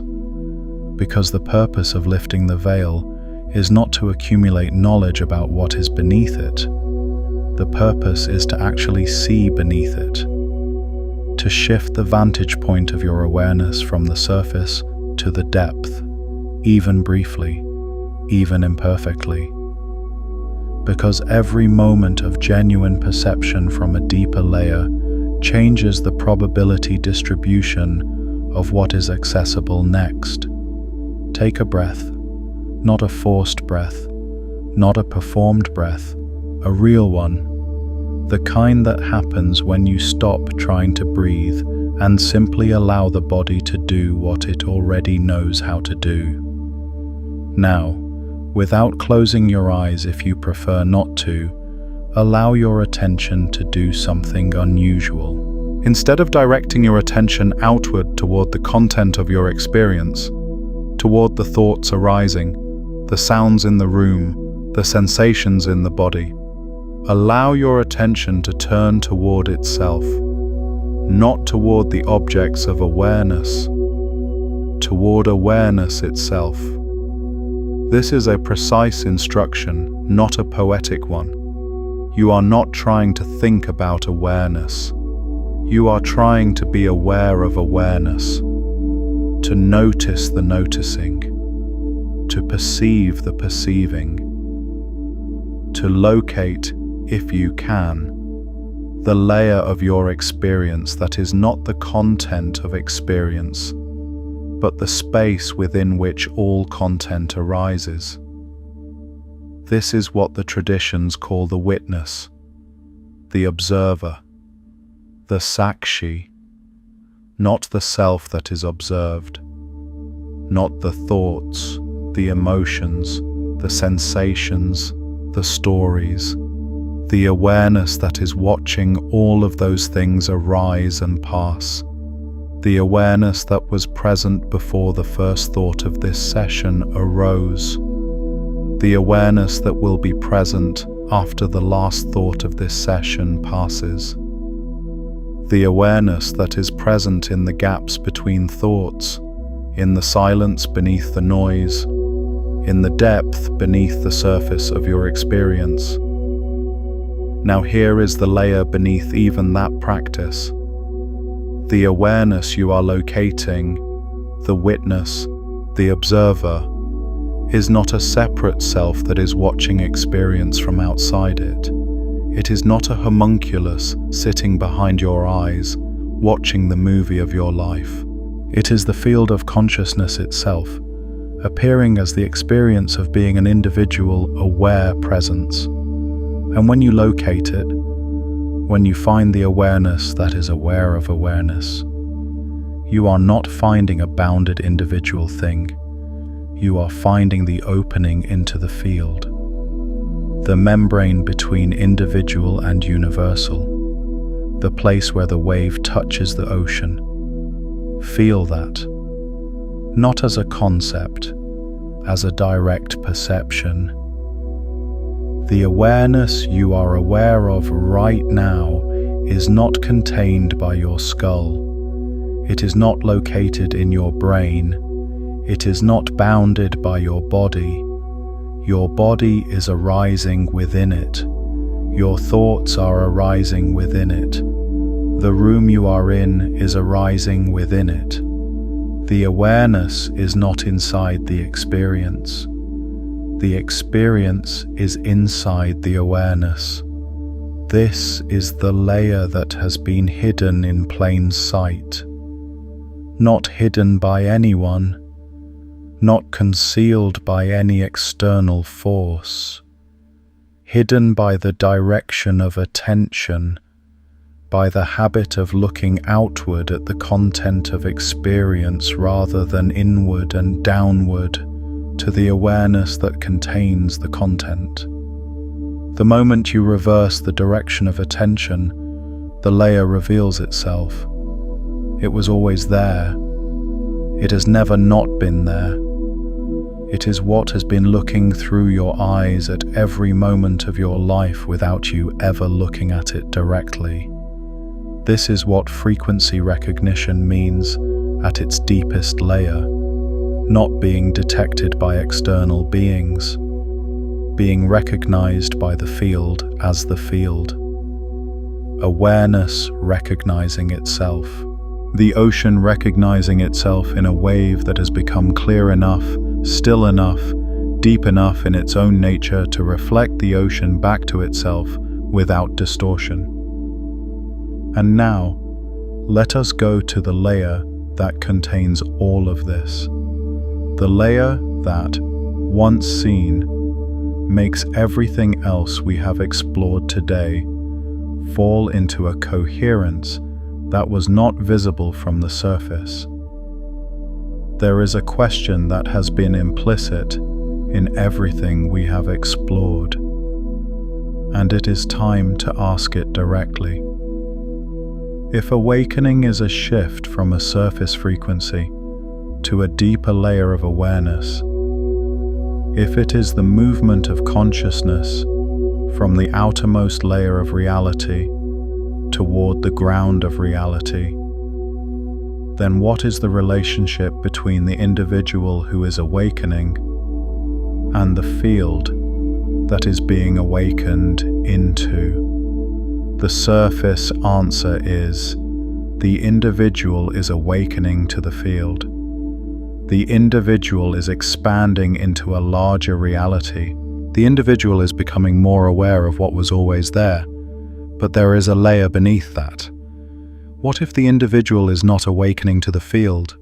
Because the purpose of lifting the veil is not to accumulate knowledge about what is beneath it. The purpose is to actually see beneath it, to shift the vantage point of your awareness from the surface to the depth, even briefly, even imperfectly. Because every moment of genuine perception from a deeper layer changes the probability distribution of what is accessible next. Take a breath, not a forced breath, not a performed breath, a real one, the kind that happens when you stop trying to breathe and simply allow the body to do what it already knows how to do. Now, without closing your eyes if you prefer not to, allow your attention to do something unusual. Instead of directing your attention outward toward the content of your experience, toward the thoughts arising, the sounds in the room, the sensations in the body, allow your attention to turn toward itself, not toward the objects of awareness, toward awareness itself. This is a precise instruction, not a poetic one. You are not trying to think about awareness. You are trying to be aware of awareness, to notice the noticing, to perceive the perceiving, to locate, if you can, the layer of your experience that is not the content of experience, but the space within which all content arises. This is what the traditions call the witness, the observer, the sakshi, not the self that is observed, not the thoughts, the emotions, the sensations, the stories, the awareness that is watching all of those things arise and pass, the awareness that was present before the first thought of this session arose, the awareness that will be present after the last thought of this session passes, the awareness that is present in the gaps between thoughts, in the silence beneath the noise, in the depth beneath the surface of your experience. Now here is the layer beneath even that practice. The awareness you are locating, the witness, the observer, is not a separate self that is watching experience from outside it. It is not a homunculus sitting behind your eyes, watching the movie of your life. It is the field of consciousness itself, appearing as the experience of being an individual, aware presence. And when you locate it, when you find the awareness that is aware of awareness, you are not finding a bounded individual thing. You are finding the opening into the field, the membrane between individual and universal, the place where the wave touches the ocean. Feel that, not as a concept, as a direct perception. The awareness you are aware of right now is not contained by your skull. It is not located in your brain. It is not bounded by your body. Your body is arising within it. Your thoughts are arising within it. The room you are in is arising within it. The awareness is not inside the experience. The experience is inside the awareness. This is the layer that has been hidden in plain sight. Not hidden by anyone, not concealed by any external force. Hidden by the direction of attention, by the habit of looking outward at the content of experience rather than inward and downward to the awareness that contains the content. The moment you reverse the direction of attention, the layer reveals itself. It was always there. It has never not been there. It is what has been looking through your eyes at every moment of your life without you ever looking at it directly. This is what frequency recognition means at its deepest layer. Not being detected by external beings, being recognized by the field as the field. Awareness recognizing itself. The ocean recognizing itself in a wave that has become clear enough, still enough, deep enough in its own nature to reflect the ocean back to itself without distortion. And now, let us go to the layer that contains all of this. The layer that, once seen, makes everything else we have explored today fall into a coherence that was not visible from the surface. There is a question that has been implicit in everything we have explored. and it is time to ask it directly. If awakening is a shift from a surface frequency to a deeper layer of awareness, if it is the movement of consciousness from the outermost layer of reality toward the ground of reality, then what is the relationship between the individual who is awakening and the field that is being awakened into? The surface answer is the individual is awakening to the field. The individual is expanding into a larger reality. The individual is becoming more aware of what was always there, but there is a layer beneath that. What if the individual is not awakening to the field?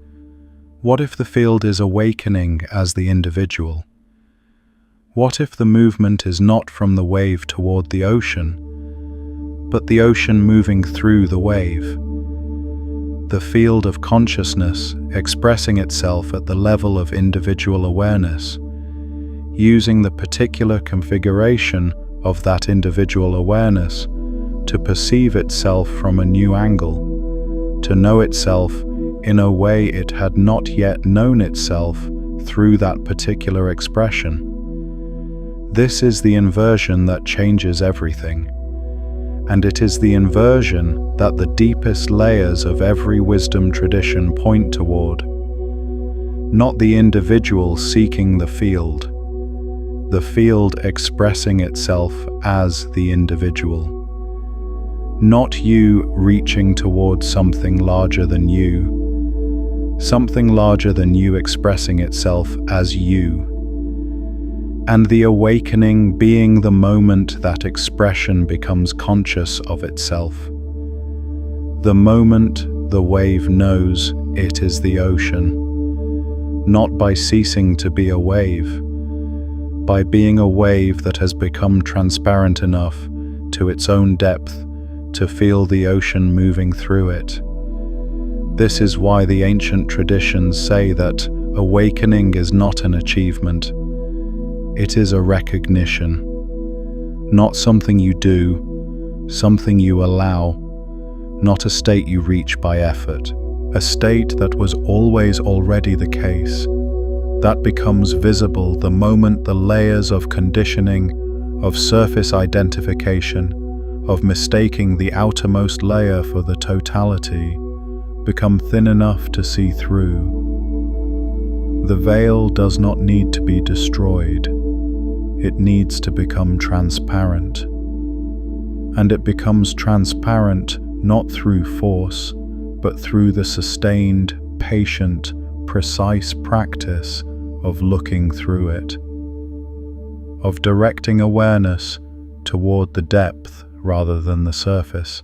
What if the field is awakening as the individual? What if the movement is not from the wave toward the ocean, but the ocean moving through the wave? The field of consciousness expressing itself at the level of individual awareness, using the particular configuration of that individual awareness to perceive itself from a new angle, to know itself in a way it had not yet known itself through that particular expression. This is the inversion that changes everything, and it is the inversion that the deepest layers of every wisdom tradition point toward. Not the individual seeking the field expressing itself as the individual. Not you reaching towards something larger than you expressing itself as you. And the awakening being the moment that expression becomes conscious of itself. The moment the wave knows it is the ocean, not by ceasing to be a wave, by being a wave that has become transparent enough to its own depth to feel the ocean moving through it. This is why the ancient traditions say that awakening is not an achievement. It is a recognition, not something you do, something you allow, not a state you reach by effort, a state that was always already the case, that becomes visible the moment the layers of conditioning, of surface identification, of mistaking the outermost layer for the totality, become thin enough to see through. The veil does not need to be destroyed. It needs to become transparent. And it becomes transparent not through force, but through the sustained, patient, precise practice of looking through it, of directing awareness toward the depth rather than the surface,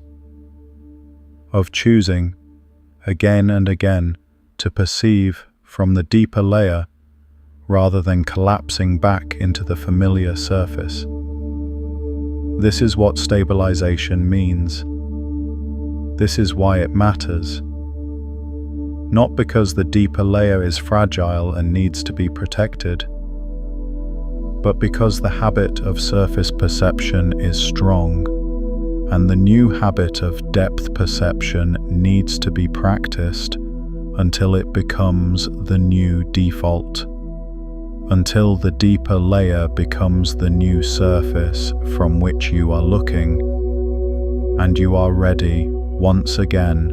of choosing, again and again, to perceive from the deeper layer rather than collapsing back into the familiar surface. This is what stabilization means. This is why it matters. Not because the deeper layer is fragile and needs to be protected, but because the habit of surface perception is strong, and the new habit of depth perception needs to be practiced until it becomes the new default, until the deeper layer becomes the new surface from which you are looking, and you are ready once again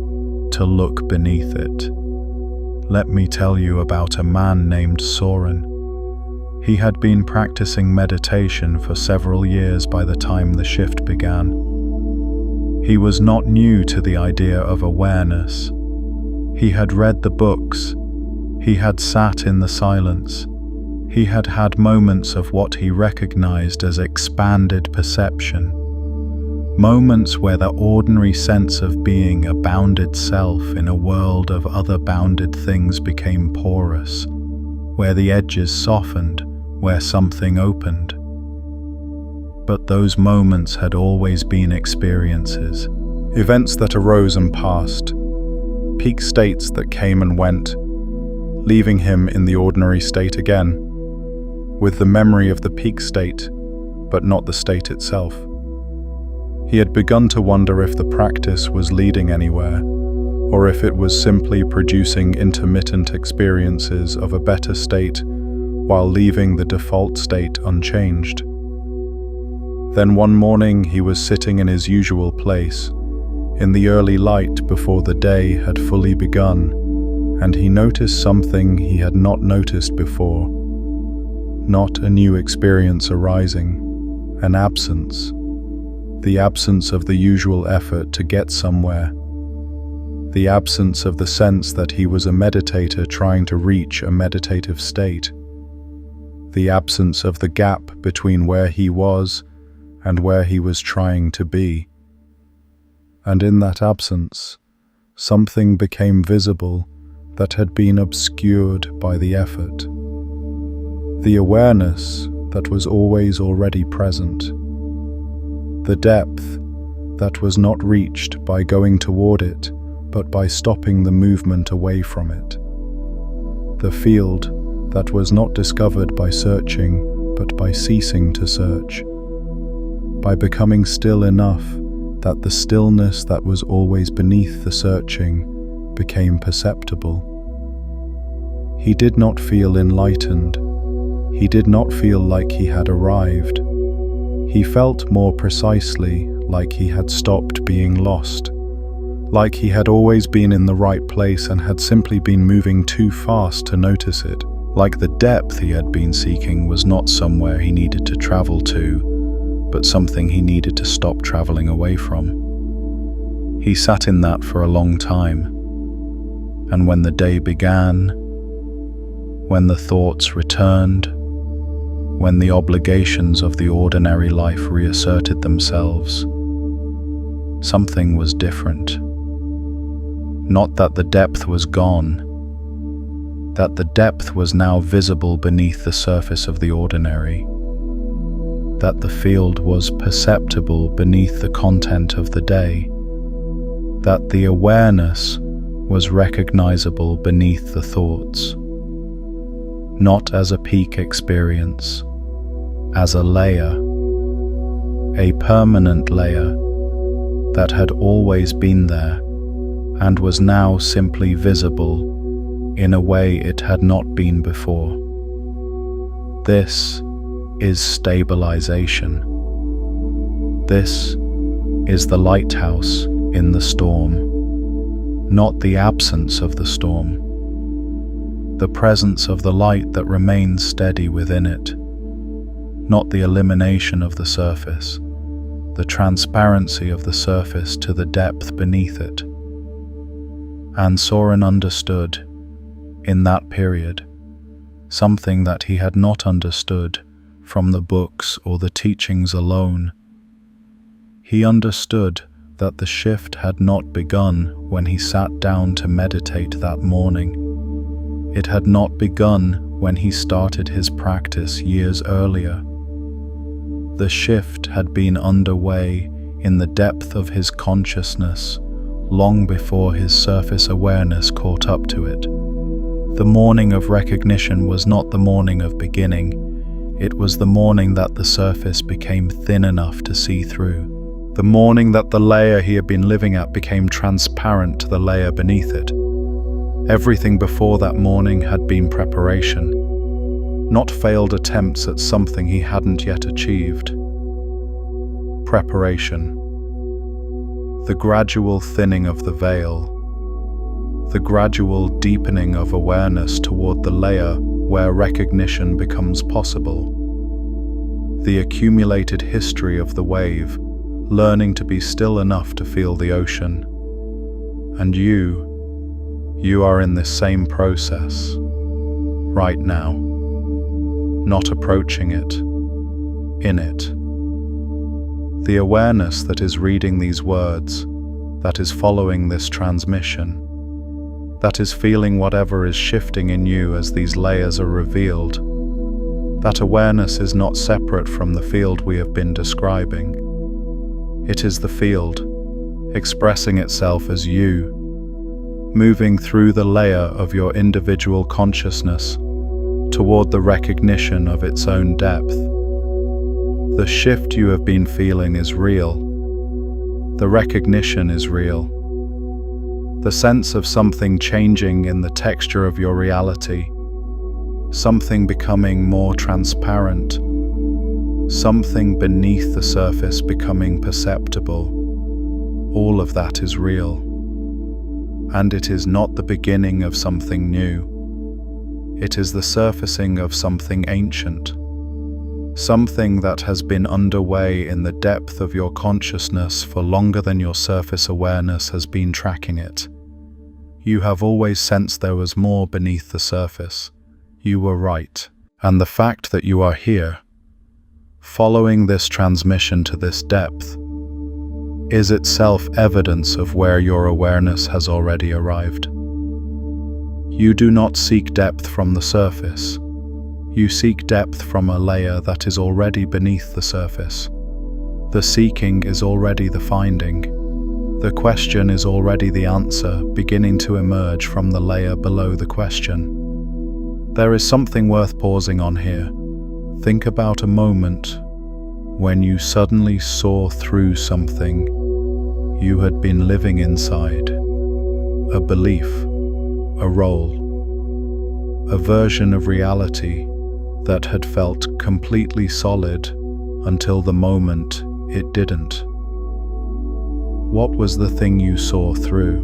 to look beneath it. Let me tell you about a man named Soren. He had been practicing meditation for several years by the time the shift began. He was not new to the idea of awareness. He had read the books. He had sat in the silence. He had had moments of what he recognized as expanded perception. Moments where the ordinary sense of being a bounded self in a world of other bounded things became porous, where the edges softened, where something opened. But those moments had always been experiences, events that arose and passed, peak states that came and went, leaving him in the ordinary state again, with the memory of the peak state, but not the state itself. He had begun to wonder if the practice was leading anywhere, or if it was simply producing intermittent experiences of a better state while leaving the default state unchanged. Then one morning he was sitting in his usual place, in the early light before the day had fully begun, and he noticed something he had not noticed before. Not a new experience arising, an absence. The absence of the usual effort to get somewhere. The absence of the sense that he was a meditator trying to reach a meditative state. The absence of the gap between where he was and where he was trying to be. And in that absence, something became visible that had been obscured by the effort. The awareness that was always already present. The depth that was not reached by going toward it, but by stopping the movement away from it. The field that was not discovered by searching, but by ceasing to search. By becoming still enough that the stillness that was always beneath the searching became perceptible. He did not feel enlightened. He did not feel like he had arrived. He felt more precisely like he had stopped being lost, like he had always been in the right place and had simply been moving too fast to notice it, like the depth he had been seeking was not somewhere he needed to travel to, but something he needed to stop traveling away from. He sat in that for a long time, and when the day began, when the thoughts returned, when the obligations of the ordinary life reasserted themselves, something was different. Not that the depth was gone, that the depth was now visible beneath the surface of the ordinary, that the field was perceptible beneath the content of the day, that the awareness was recognizable beneath the thoughts, not as a peak experience, as a layer, a permanent layer that had always been there and was now simply visible in a way it had not been before. This is stabilization. This is the lighthouse in the storm, not the absence of the storm. The presence of the light that remains steady within it, not the elimination of the surface, the transparency of the surface to the depth beneath it. And Soren understood, in that period, something that he had not understood from the books or the teachings alone. He understood that the shift had not begun when he sat down to meditate that morning. It had not begun when he started his practice years earlier. The shift had been underway in the depth of his consciousness long before his surface awareness caught up to it. The morning of recognition was not the morning of beginning. It was the morning that the surface became thin enough to see through. The morning that the layer he had been living at became transparent to the layer beneath it. Everything before that morning had been preparation, not failed attempts at something he hadn't yet achieved. Preparation. The gradual thinning of the veil. The gradual deepening of awareness toward the layer where recognition becomes possible. The accumulated history of the wave, learning to be still enough to feel the ocean. And you are in this same process, right now, not approaching it, in it. The awareness that is reading these words, that is following this transmission, that is feeling whatever is shifting in you as these layers are revealed, that awareness is not separate from the field we have been describing. It is the field, expressing itself as you, moving through the layer of your individual consciousness toward the recognition of its own depth. The shift you have been feeling is real. The recognition is real. The sense of something changing in the texture of your reality, something becoming more transparent, something beneath the surface becoming perceptible, all of that is real. And it is not the beginning of something new. It is the surfacing of something ancient, something that has been underway in the depth of your consciousness for longer than your surface awareness has been tracking it. You have always sensed there was more beneath the surface. You were right. And the fact that you are here, following this transmission to this depth, is itself evidence of where your awareness has already arrived. You do not seek depth from the surface. You seek depth from a layer that is already beneath the surface. The seeking is already the finding. The question is already the answer beginning to emerge from the layer below the question. There is something worth pausing on here. Think about a moment when you suddenly saw through something you had been living inside. A belief, a role, a version of reality that had felt completely solid until the moment it didn't. What was the thing you saw through?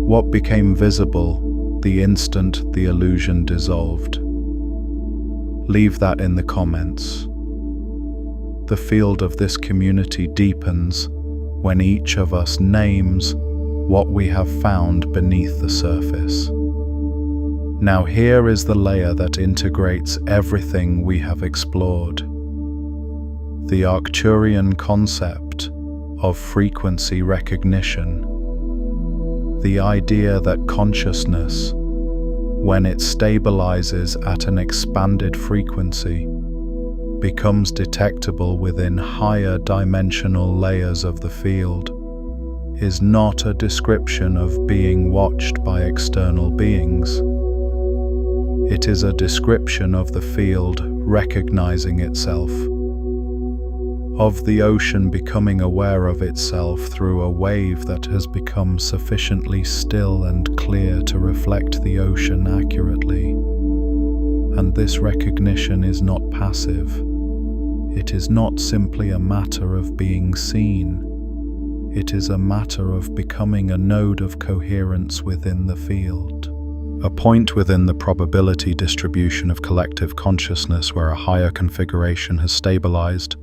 What became visible the instant the illusion dissolved? Leave that in the comments. The field of this community deepens when each of us names what we have found beneath the surface. Now here is the layer that integrates everything we have explored. The Arcturian concept of frequency recognition. The idea that consciousness, when it stabilizes at an expanded frequency, becomes detectable within higher dimensional layers of the field, is not a description of being watched by external beings. It is a description of the field recognizing itself, of the ocean becoming aware of itself through a wave that has become sufficiently still and clear to reflect the ocean accurately. And this recognition is not passive. It is not simply a matter of being seen. It is a matter of becoming a node of coherence within the field. A point within the probability distribution of collective consciousness where a higher configuration has stabilized,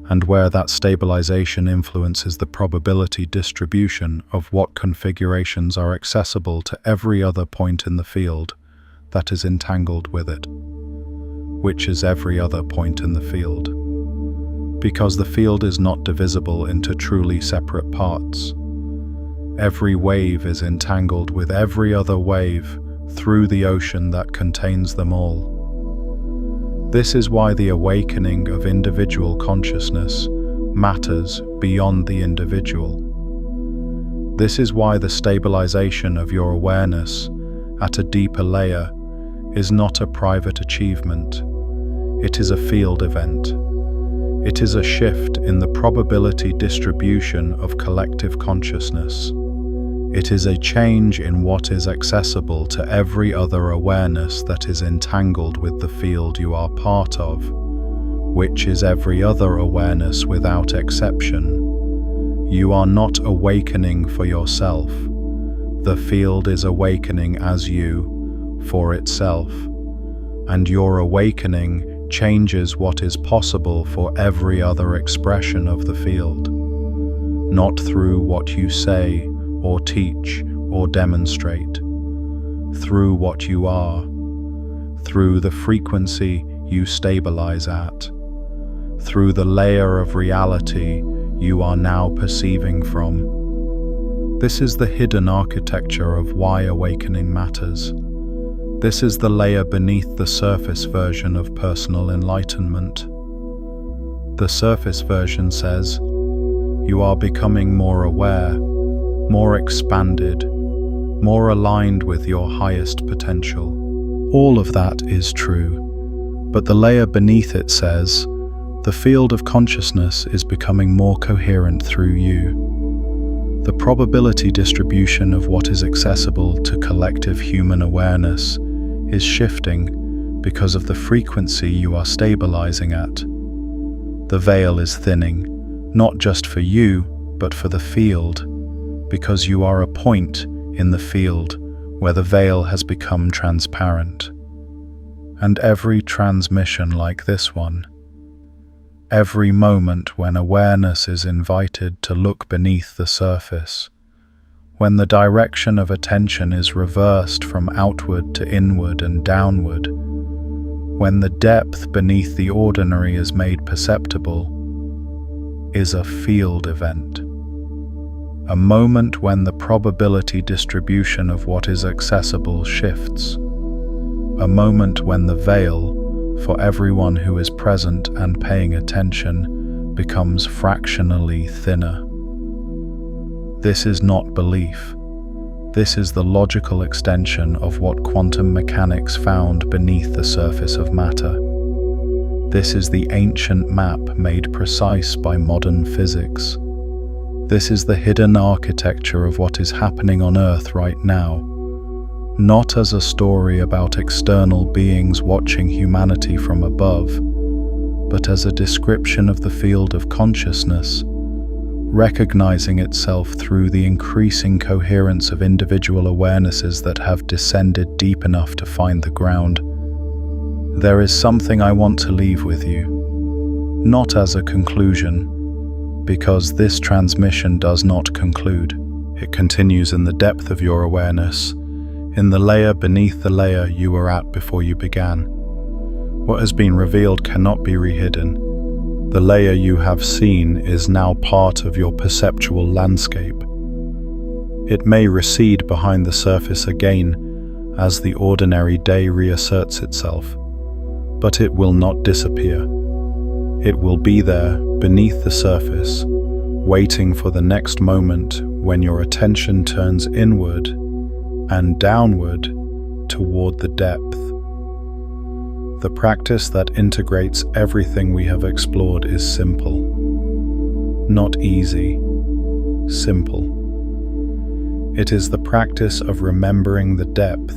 and where that stabilization influences the probability distribution of what configurations are accessible to every other point in the field that is entangled with it, which is every other point in the field. Because the field is not divisible into truly separate parts. Every wave is entangled with every other wave through the ocean that contains them all. This is why the awakening of individual consciousness matters beyond the individual. This is why the stabilization of your awareness at a deeper layer is not a private achievement. It is a field event. It is a shift in the probability distribution of collective consciousness. It is a change in what is accessible to every other awareness that is entangled with the field you are part of, which is every other awareness without exception. You are not awakening for yourself. The field is awakening as you, for itself. And your awakening changes what is possible for every other expression of the field, not through what you say or teach or demonstrate, through what you are, through the frequency you stabilize at, through the layer of reality you are now perceiving from. This is the hidden architecture of why awakening matters. This is the layer beneath the surface version of personal enlightenment. The surface version says, you are becoming more aware, more expanded, more aligned with your highest potential. All of that is true, but the layer beneath it says, The field of consciousness is becoming more coherent through you. The probability distribution of what is accessible to collective human awareness is shifting because of the frequency you are stabilizing at. The veil is thinning, not just for you, but for the field, because you are a point in the field where the veil has become transparent. And every transmission like this one, every moment when awareness is invited to look beneath the surface, when the direction of attention is reversed from outward to inward and downward, when the depth beneath the ordinary is made perceptible, is a field event. A moment when the probability distribution of what is accessible shifts. A moment when the veil, for everyone who is present and paying attention, becomes fractionally thinner. This is not belief. This is the logical extension of what quantum mechanics found beneath the surface of matter. This is the ancient map made precise by modern physics. This is the hidden architecture of what is happening on Earth right now, not as a story about external beings watching humanity from above, but as a description of the field of consciousness, recognizing itself through the increasing coherence of individual awarenesses that have descended deep enough to find the ground. There is something I want to leave with you, not as a conclusion, because this transmission does not conclude. It continues in the depth of your awareness, in the layer beneath the layer you were at before you began. What has been revealed cannot be rehidden. The layer you have seen is now part of your perceptual landscape. It may recede behind the surface again as the ordinary day reasserts itself, but it will not disappear. It will be there beneath the surface, waiting for the next moment when your attention turns inward and downward toward the depth. The practice that integrates everything we have explored is simple. Not easy, simple. It is the practice of remembering the depth,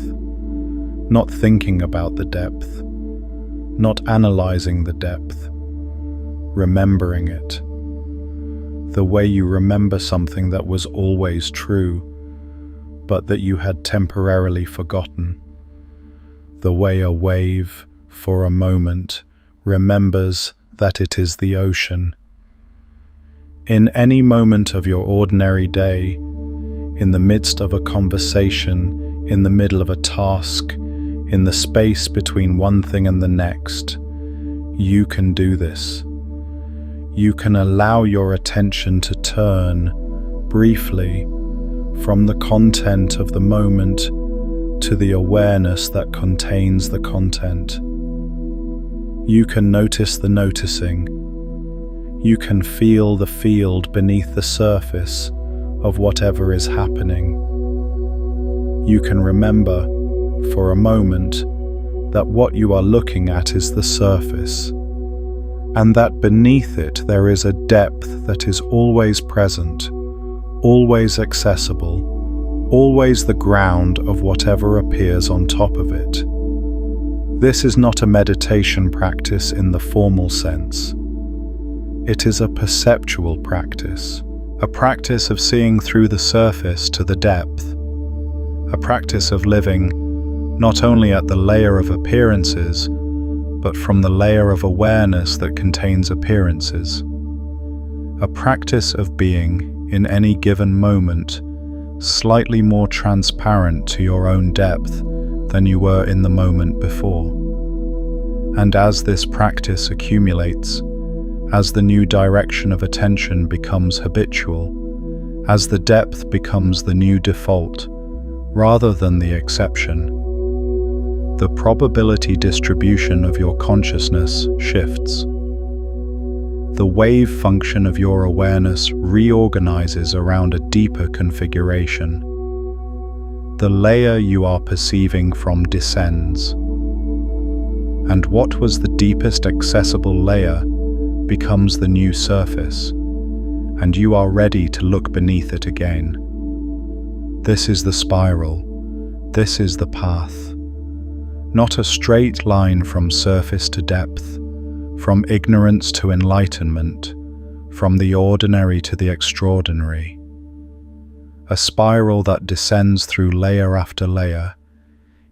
not thinking about the depth, not analyzing the depth, remembering it. The way you remember something that was always true, but that you had temporarily forgotten. The way a wave, for a moment, remembers that it is the ocean. In any moment of your ordinary day, in the midst of a conversation, in the middle of a task, in the space between one thing and the next, you can do this. You can allow your attention to turn, briefly, from the content of the moment to the awareness that contains the content. You can notice the noticing. You can feel the field beneath the surface of whatever is happening. You can remember, for a moment, that what you are looking at is the surface, and that beneath it there is a depth that is always present, always accessible, always the ground of whatever appears on top of it. This is not a meditation practice in the formal sense. It is a perceptual practice, a practice of seeing through the surface to the depth, a practice of living not only at the layer of appearances, but from the layer of awareness that contains appearances. A practice of being, in any given moment, slightly more transparent to your own depth than you were in the moment before. And as this practice accumulates, as the new direction of attention becomes habitual, as the depth becomes the new default, rather than the exception, the probability distribution of your consciousness shifts. The wave function of your awareness reorganizes around a deeper configuration. The layer you are perceiving from descends. And what was the deepest accessible layer becomes the new surface, and you are ready to look beneath it again. This is the spiral. This is the path. Not a straight line from surface to depth, from ignorance to enlightenment, from the ordinary to the extraordinary. A spiral that descends through layer after layer,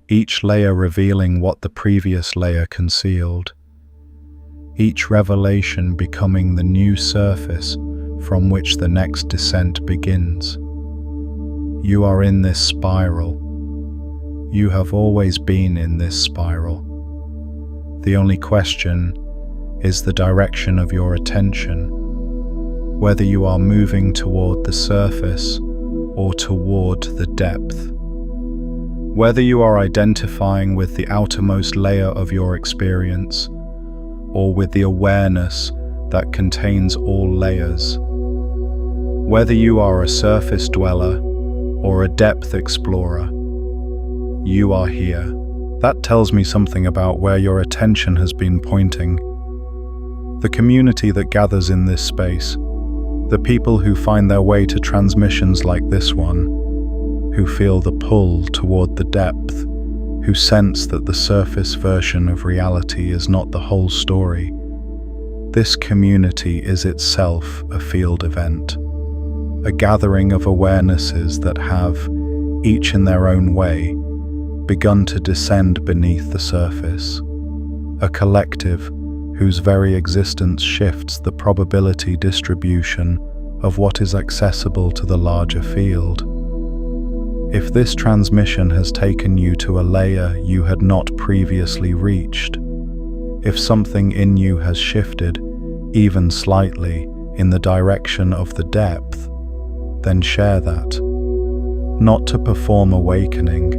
each layer revealing what the previous layer concealed, each revelation becoming the new surface from which the next descent begins. You are in this spiral. You have always been in this spiral. The only question is the direction of your attention, whether you are moving toward the surface or toward the depth. Whether you are identifying with the outermost layer of your experience or with the awareness that contains all layers. Whether you are a surface dweller or a depth explorer, you are here. That tells me something about where your attention has been pointing. The community that gathers in this space, the people who find their way to transmissions like this one, who feel the pull toward the depth, who sense that the surface version of reality is not the whole story. This community is itself a field event, a gathering of awarenesses that have, each in their own way, begun to descend beneath the surface, a collective whose very existence shifts the probability distribution of what is accessible to the larger field. If this transmission has taken you to a layer you had not previously reached, if something in you has shifted, even slightly, in the direction of the depth, then share that. Not to perform awakening,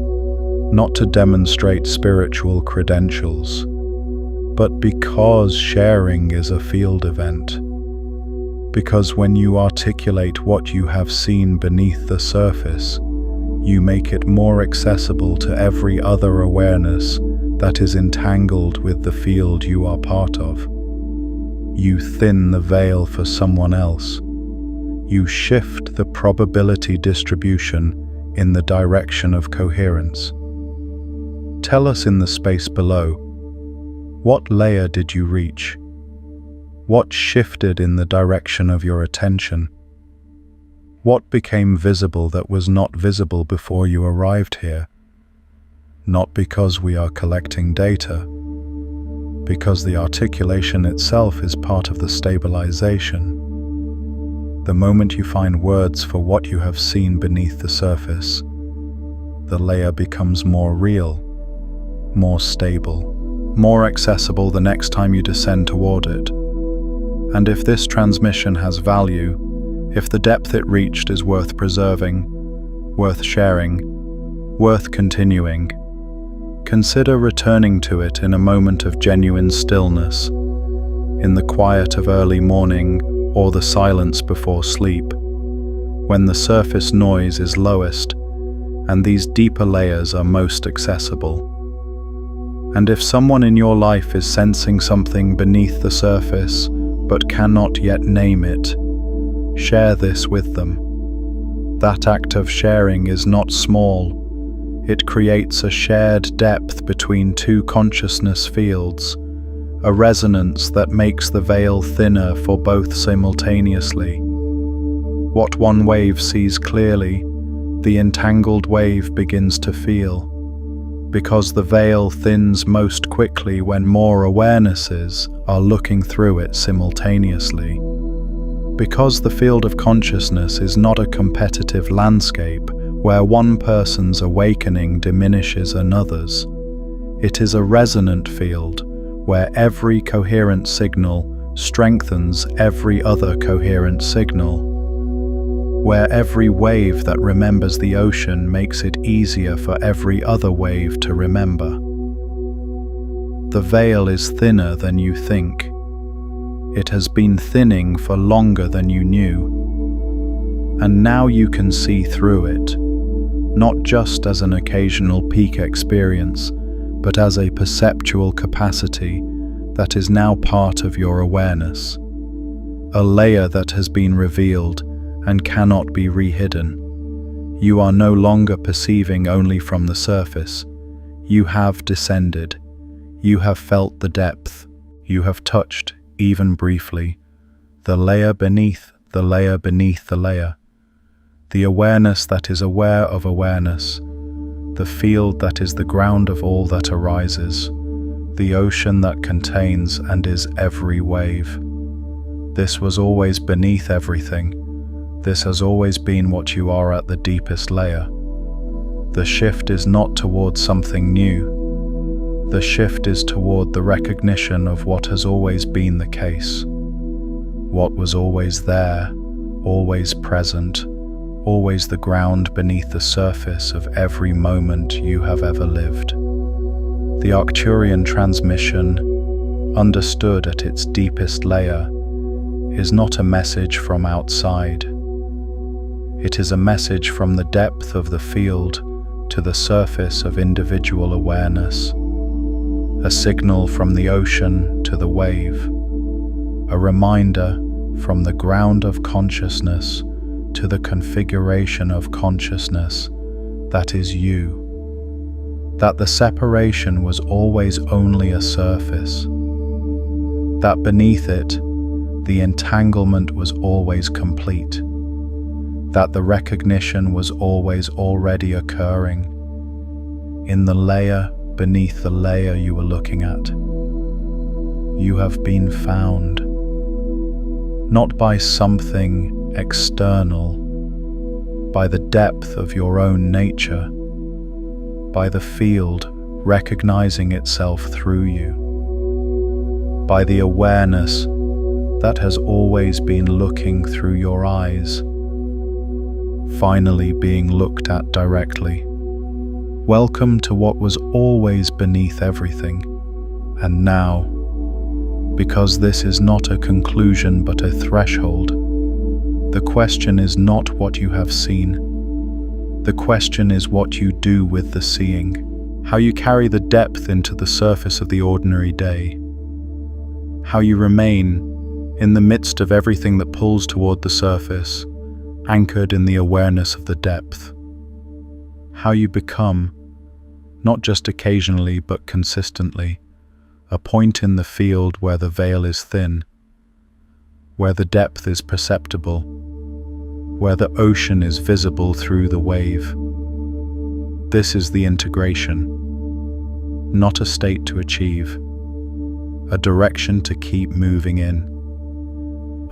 not to demonstrate spiritual credentials, but because sharing is a field event. Because when you articulate what you have seen beneath the surface, you make it more accessible to every other awareness that is entangled with the field you are part of. You thin the veil for someone else. You shift the probability distribution in the direction of coherence. Tell us in the space below, what layer did you reach? What shifted in the direction of your attention? What became visible that was not visible before you arrived here? Not because we are collecting data, because the articulation itself is part of the stabilization. The moment you find words for what you have seen beneath the surface, the layer becomes more real, more stable, more accessible the next time you descend toward it. And if this transmission has value, if the depth it reached is worth preserving, worth sharing, worth continuing, consider returning to it in a moment of genuine stillness, in the quiet of early morning or the silence before sleep, when the surface noise is lowest and these deeper layers are most accessible. And if someone in your life is sensing something beneath the surface but cannot yet name it, share this with them. That act of sharing is not small. It creates a shared depth between two consciousness fields, a resonance that makes the veil thinner for both simultaneously. What one wave sees clearly, the entangled wave begins to feel, because the veil thins most quickly when more awarenesses are looking through it simultaneously. Because the field of consciousness is not a competitive landscape where one person's awakening diminishes another's. It is a resonant field where every coherent signal strengthens every other coherent signal, where every wave that remembers the ocean makes it easier for every other wave to remember. The veil is thinner than you think. It has been thinning for longer than you knew. And now you can see through it, not just as an occasional peak experience, but as a perceptual capacity that is now part of your awareness. a layer that has been revealed and cannot be re-hidden. You are no longer perceiving only from the surface. You have descended. You have felt the depth. You have touched, even briefly, the layer beneath the layer beneath the layer. The awareness that is aware of awareness. The field that is the ground of all that arises. The ocean that contains and is every wave. This was always beneath everything. This has always been what you are at the deepest layer. The shift is not toward something new. The shift is toward the recognition of what has always been the case. What was always there, always present, always the ground beneath the surface of every moment you have ever lived. The Arcturian transmission, understood at its deepest layer, is not a message from outside. It is a message from the depth of the field to the surface of individual awareness, a signal from the ocean to the wave, a reminder from the ground of consciousness to the configuration of consciousness that is you, that the separation was always only a surface, that beneath it the entanglement was always complete, that the recognition was always already occurring, in the layer beneath the layer you were looking at. You have been found, not by something external, by the depth of your own nature, by the field recognizing itself through you, by the awareness that has always been looking through your eyes, finally being looked at directly. Welcome to what was always beneath everything, and now, because this is not a conclusion but a threshold, the question is not what you have seen. The question is what you do with the seeing, how you carry the depth into the surface of the ordinary day, how you remain in the midst of everything that pulls toward the surface, anchored in the awareness of the depth. How you become, not just occasionally but consistently, a point in the field where the veil is thin, where the depth is perceptible, where the ocean is visible through the wave. This is the integration, not a state to achieve, a direction to keep moving in.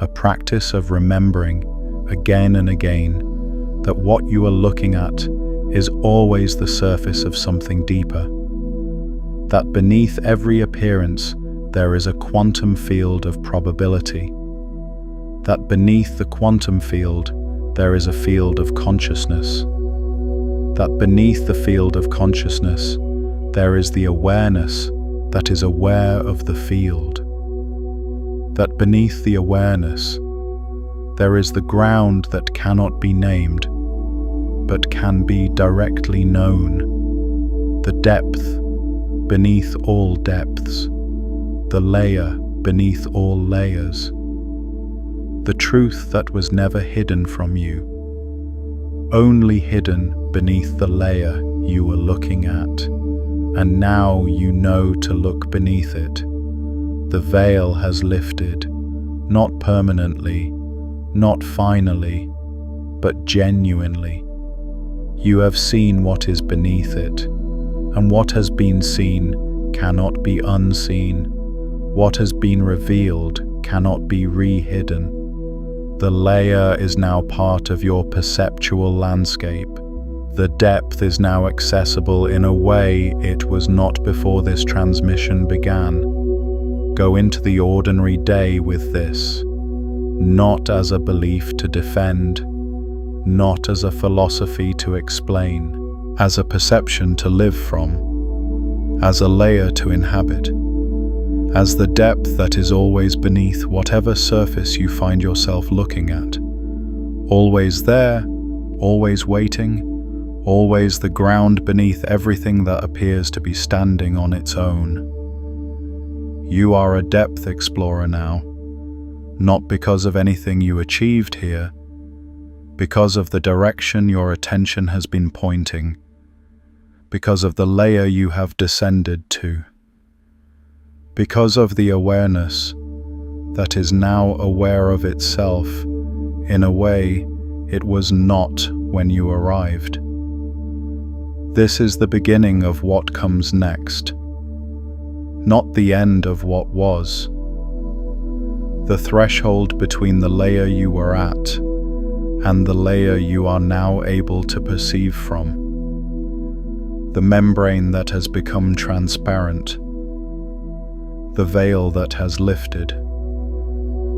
A practice of remembering again and again that what you are looking at is always the surface of something deeper, that beneath every appearance there is a quantum field of probability, that beneath the quantum field there is a field of consciousness, that beneath the field of consciousness there is the awareness that is aware of the field, that beneath the awareness there is the ground that cannot be named, but can be directly known, the depth beneath all depths, the layer beneath all layers, the truth that was never hidden from you, only hidden beneath the layer you were looking at, and now you know to look beneath it. The veil has lifted, not permanently, not finally, but genuinely. You have seen what is beneath it, and what has been seen cannot be unseen. What has been revealed cannot be re-hidden. The layer is now part of your perceptual landscape. The depth is now accessible in a way it was not before this transmission began. Go into the ordinary day with this, not as a belief to defend, not as a philosophy to explain, as a perception to live from, as a layer to inhabit, as the depth that is always beneath whatever surface you find yourself looking at. Always there, always waiting, always the ground beneath everything that appears to be standing on its own. You are a depth explorer now, not because of anything you achieved here, because of the direction your attention has been pointing, because of the layer you have descended to, because of the awareness that is now aware of itself in a way it was not when you arrived. This is the beginning of what comes next, not the end of what was. The threshold between the layer you were at and the layer you are now able to perceive from. The membrane that has become transparent. The veil that has lifted.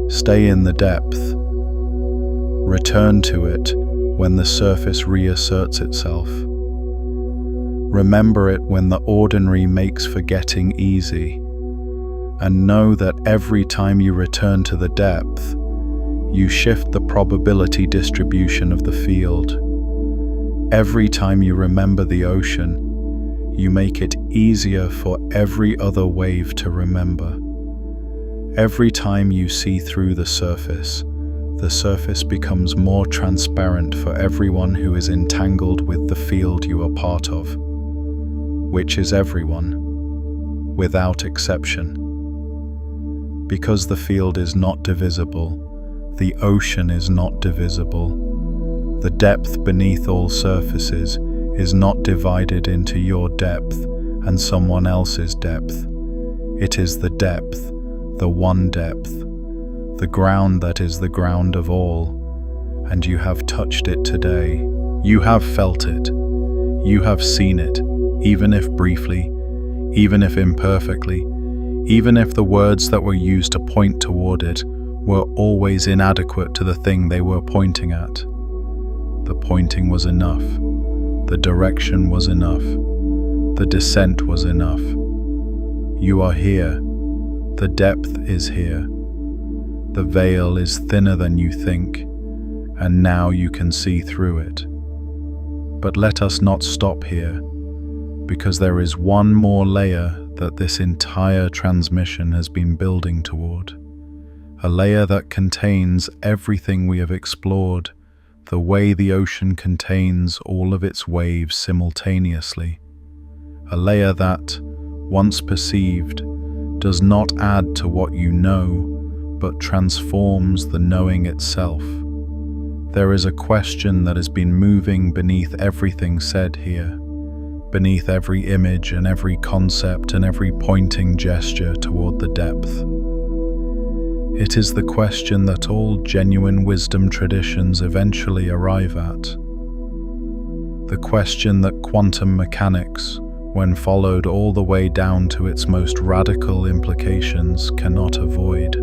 Stay in the depth. Return to it when the surface reasserts itself. Remember it when the ordinary makes forgetting easy, and know that every time you return to the depth, you shift the probability distribution of the field. Every time you remember the ocean, you make it easier for every other wave to remember. Every time you see through the surface becomes more transparent for everyone who is entangled with the field you are part of, which is everyone, without exception. Because the field is not divisible, the ocean is not divisible, the depth beneath all surfaces is not divided into your depth and someone else's depth. It is the depth, the one depth, the ground that is the ground of all, and you have touched it today. You have felt it. You have seen it, even if briefly, even if imperfectly, even if the words that were used to point toward it were always inadequate to the thing they were pointing at. The pointing was enough. The direction was enough. The descent was enough. You are here. The depth is here. The veil is thinner than you think, and now you can see through it. But let us not stop here, because there is one more layer that this entire transmission has been building toward. A layer that contains everything we have explored, the way the ocean contains all of its waves simultaneously. A layer that, once perceived, does not add to what you know, but transforms the knowing itself. There is a question that has been moving beneath everything said here, beneath every image and every concept and every pointing gesture toward the depth. It is the question that all genuine wisdom traditions eventually arrive at. The question that quantum mechanics, when followed all the way down to its most radical implications, cannot avoid.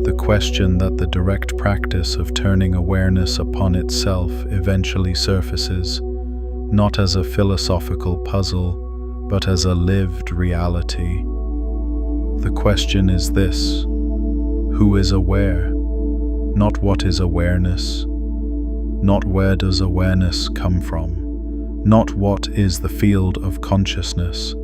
The question that the direct practice of turning awareness upon itself eventually surfaces, not as a philosophical puzzle, but as a lived reality. The question is this: who is aware? Not what is awareness, not where does awareness come from, not what is the field of consciousness.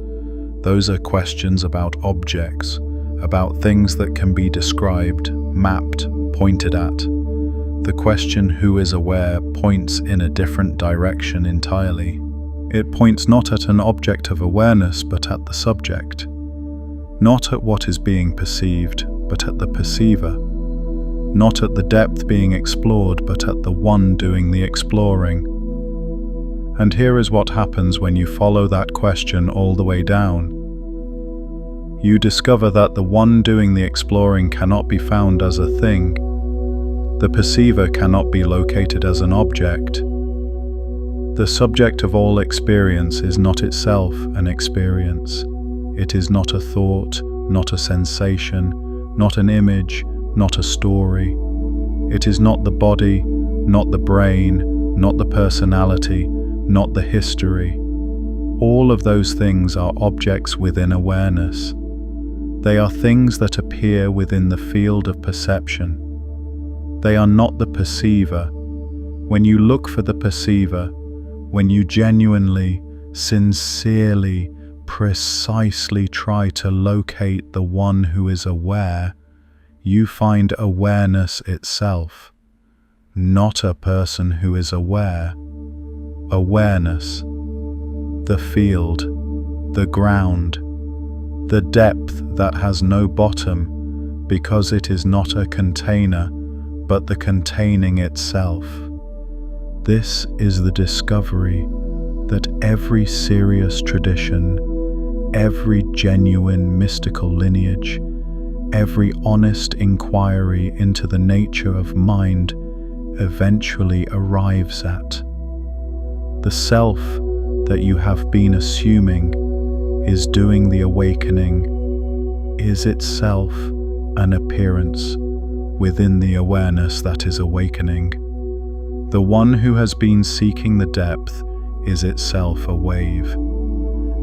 Those are questions about objects, about things that can be described, mapped, pointed at. The question who is aware points in a different direction entirely. It points not at an object of awareness, but at the subject. Not at what is being perceived, but at the perceiver. Not at the depth being explored, but at the one doing the exploring. And here is what happens when you follow that question all the way down. You discover that the one doing the exploring cannot be found as a thing. The perceiver cannot be located as an object. The subject of all experience is not itself an experience. It is not a thought, not a sensation, not an image, not a story. It is not the body, not the brain, not the personality, not the history. All of those things are objects within awareness. They are things that appear within the field of perception. They are not the perceiver. When you look for the perceiver, when you genuinely, sincerely, precisely try to locate the one who is aware, you find awareness itself, not a person who is aware. Awareness, the field, the ground, the depth that has no bottom because it is not a container, but the containing itself. This is the discovery that every serious tradition, every genuine mystical lineage, every honest inquiry into the nature of mind eventually arrives at. The self that you have been assuming is doing the awakening is itself an appearance within the awareness that is awakening. The one who has been seeking the depth is itself a wave,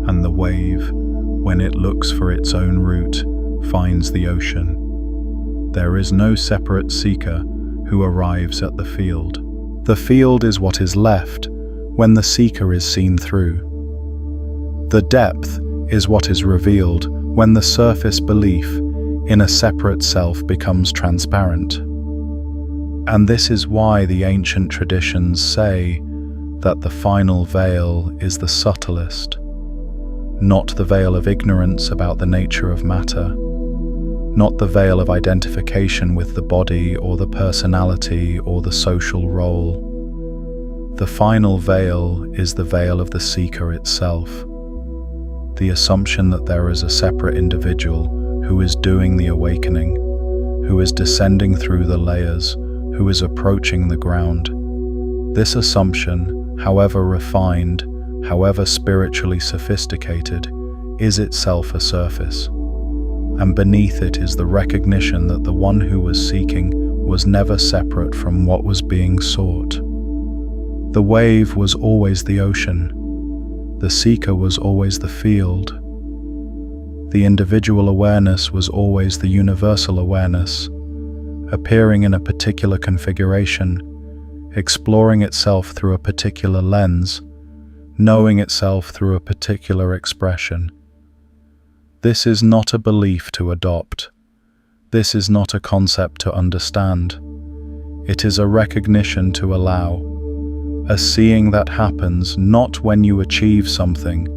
and the wave, when it looks for its own route, finds the ocean. There is no separate seeker who arrives at the field. The field is what is left when the seeker is seen through. The depth is what is revealed when the surface belief in a separate self becomes transparent. And this is why the ancient traditions say that the final veil is the subtlest, not the veil of ignorance about the nature of matter, not the veil of identification with the body or the personality or the social role. The final veil is the veil of the seeker itself, the assumption that there is a separate individual who is doing the awakening, who is descending through the layers, who is approaching the ground. This assumption, however refined, however spiritually sophisticated, is itself a surface. And beneath it is the recognition that the one who was seeking was never separate from what was being sought. The wave was always the ocean. The seeker was always the field. The individual awareness was always the universal awareness, appearing in a particular configuration, exploring itself through a particular lens, knowing itself through a particular expression. This is not a belief to adopt. This is not a concept to understand. It is a recognition to allow, a seeing that happens not when you achieve something,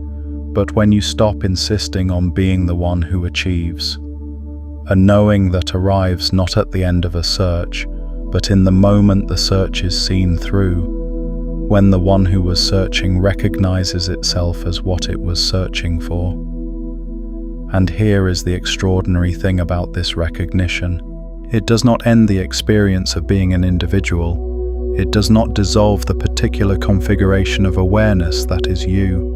but when you stop insisting on being the one who achieves. A knowing that arrives not at the end of a search, but in the moment the search is seen through, when the one who was searching recognizes itself as what it was searching for. And here is the extraordinary thing about this recognition. It does not end the experience of being an individual. It does not dissolve the particular configuration of awareness that is you.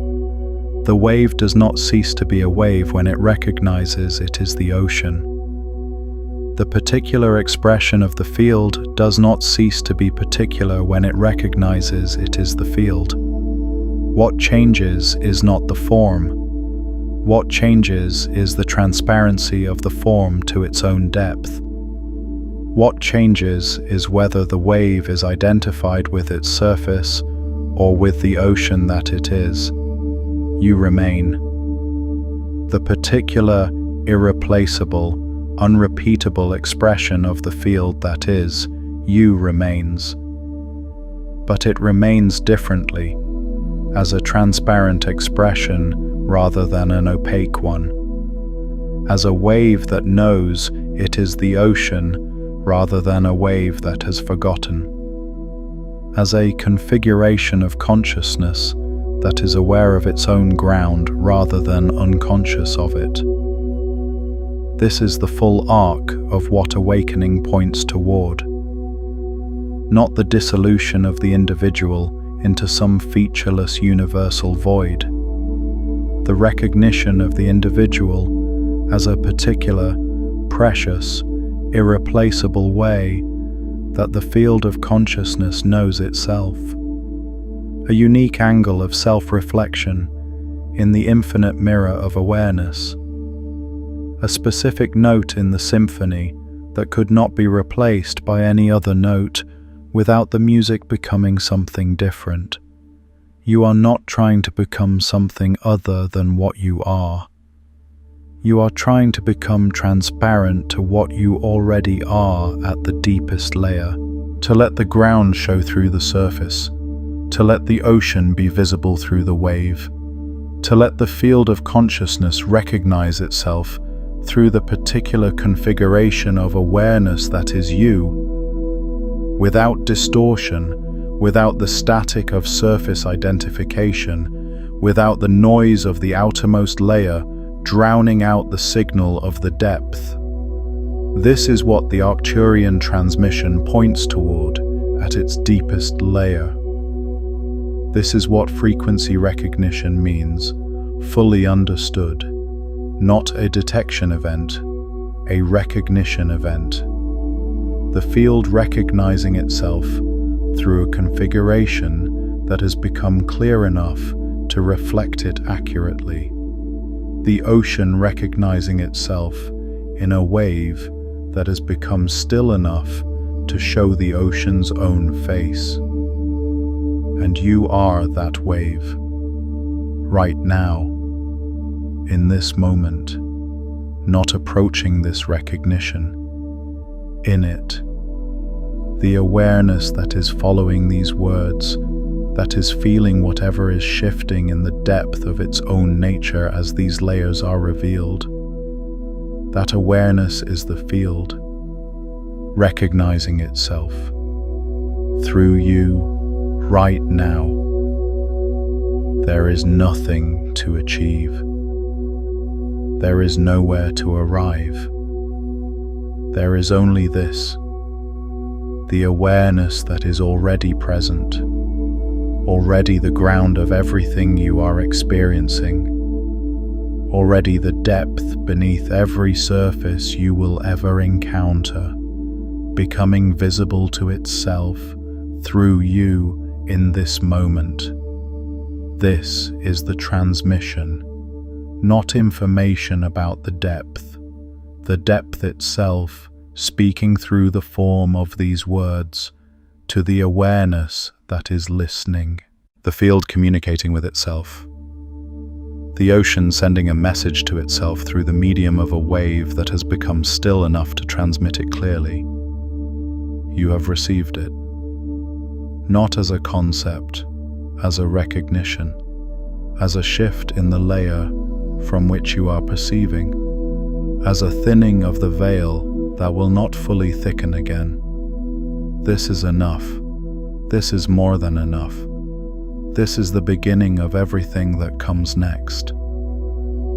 The wave does not cease to be a wave when it recognizes it is the ocean. The particular expression of the field does not cease to be particular when it recognizes it is the field. What changes is not the form. What changes is the transparency of the form to its own depth. What changes is whether the wave is identified with its surface or with the ocean that it is. You remain. The particular, irreplaceable, unrepeatable expression of the field that is, you remains. But it remains differently, as a transparent expression rather than an opaque one, as a wave that knows it is the ocean rather than a wave that has forgotten, as a configuration of consciousness that is aware of its own ground rather than unconscious of it. This is the full arc of what awakening points toward. Not the dissolution of the individual into some featureless universal void. The recognition of the individual as a particular, precious, irreplaceable way that the field of consciousness knows itself. A unique angle of self-reflection in the infinite mirror of awareness. A specific note in the symphony that could not be replaced by any other note without the music becoming something different. You are not trying to become something other than what you are. You are trying to become transparent to what you already are at the deepest layer, to let the ground show through the surface, to let the ocean be visible through the wave, to let the field of consciousness recognize itself through the particular configuration of awareness that is you, without distortion, without the static of surface identification, without the noise of the outermost layer drowning out the signal of the depth. This is what the Arcturian transmission points toward at its deepest layer. This is what frequency recognition means, fully understood. Not a detection event, a recognition event. The field recognizing itself through a configuration that has become clear enough to reflect it accurately. The ocean recognizing itself in a wave that has become still enough to show the ocean's own face. And you are that wave, right now, in this moment, not approaching this recognition. In it, the awareness that is following these words, that is feeling whatever is shifting in the depth of its own nature as these layers are revealed. That awareness is the field, recognizing itself through you right now. There is nothing to achieve. There is nowhere to arrive. There is only this, the awareness that is already present, already the ground of everything you are experiencing, already the depth beneath every surface you will ever encounter, becoming visible to itself through you in this moment. This is the transmission, not information about the depth itself speaking through the form of these words to the awareness that is listening. The field communicating with itself. The ocean sending a message to itself through the medium of a wave that has become still enough to transmit it clearly. You have received it. Not as a concept, as a recognition, as a shift in the layer from which you are perceiving, as a thinning of the veil that will not fully thicken again. This is enough. This is more than enough. This is the beginning of everything that comes next.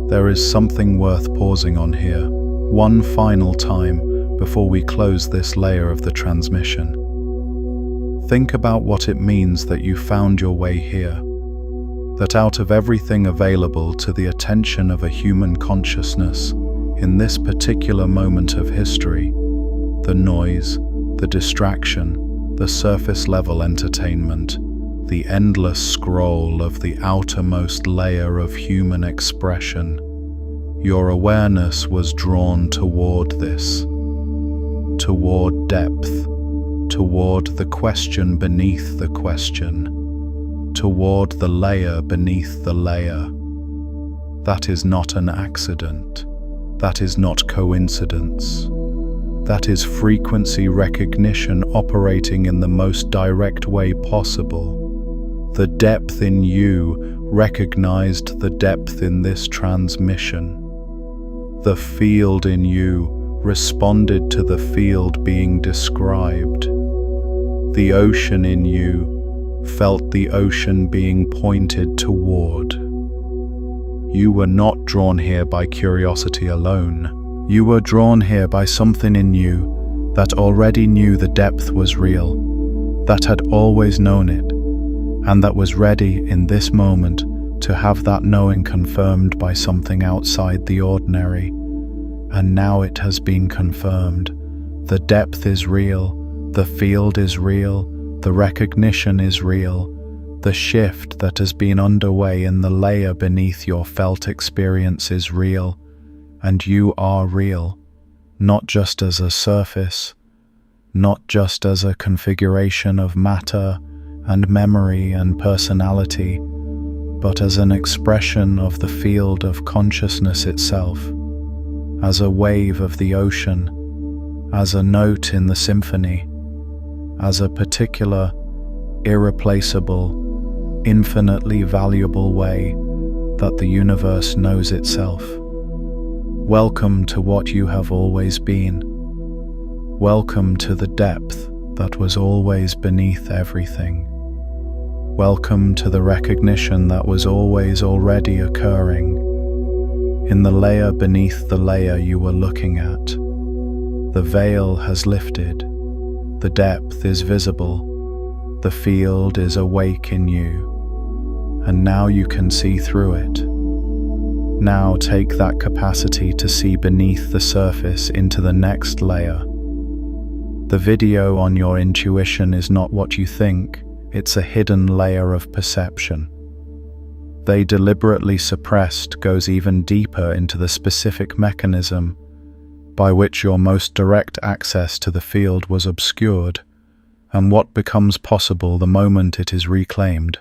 There is something worth pausing on here, one final time before we close this layer of the transmission. Think about what it means that you found your way here, that out of everything available to the attention of a human consciousness in this particular moment of history, the noise, the distraction, the surface level entertainment, the endless scroll of the outermost layer of human expression, your awareness was drawn toward this, toward depth, toward the question beneath the question, toward the layer beneath the layer. That is not an accident. That is not coincidence. That is frequency recognition operating in the most direct way possible. The depth in you recognized the depth in this transmission. The field in you responded to the field being described. The ocean in you felt the ocean being pointed toward. You were not drawn here by curiosity alone. You were drawn here by something in you that already knew the depth was real, that had always known it, and that was ready in this moment to have that knowing confirmed by something outside the ordinary. And now it has been confirmed. The depth is real, the field is real, the recognition is real. The shift that has been underway in the layer beneath your felt experience is real, and you are real, not just as a surface, not just as a configuration of matter and memory and personality, but as an expression of the field of consciousness itself. as a wave of the ocean, as a note in the symphony, as a particular, irreplaceable, infinitely valuable way that the universe knows itself. Welcome to what you have always been. Welcome to the depth that was always beneath everything. Welcome to the recognition that was always already occurring, in the layer beneath the layer you were looking at. The veil has lifted, the depth is visible, the field is awake in you, and now you can see through it. Now take that capacity to see beneath the surface into the next layer. The video on your intuition is not what you think, it's a hidden layer of perception. They deliberately suppressed goes even deeper into the specific mechanism by which your most direct access to the field was obscured, and what becomes possible the moment it is reclaimed.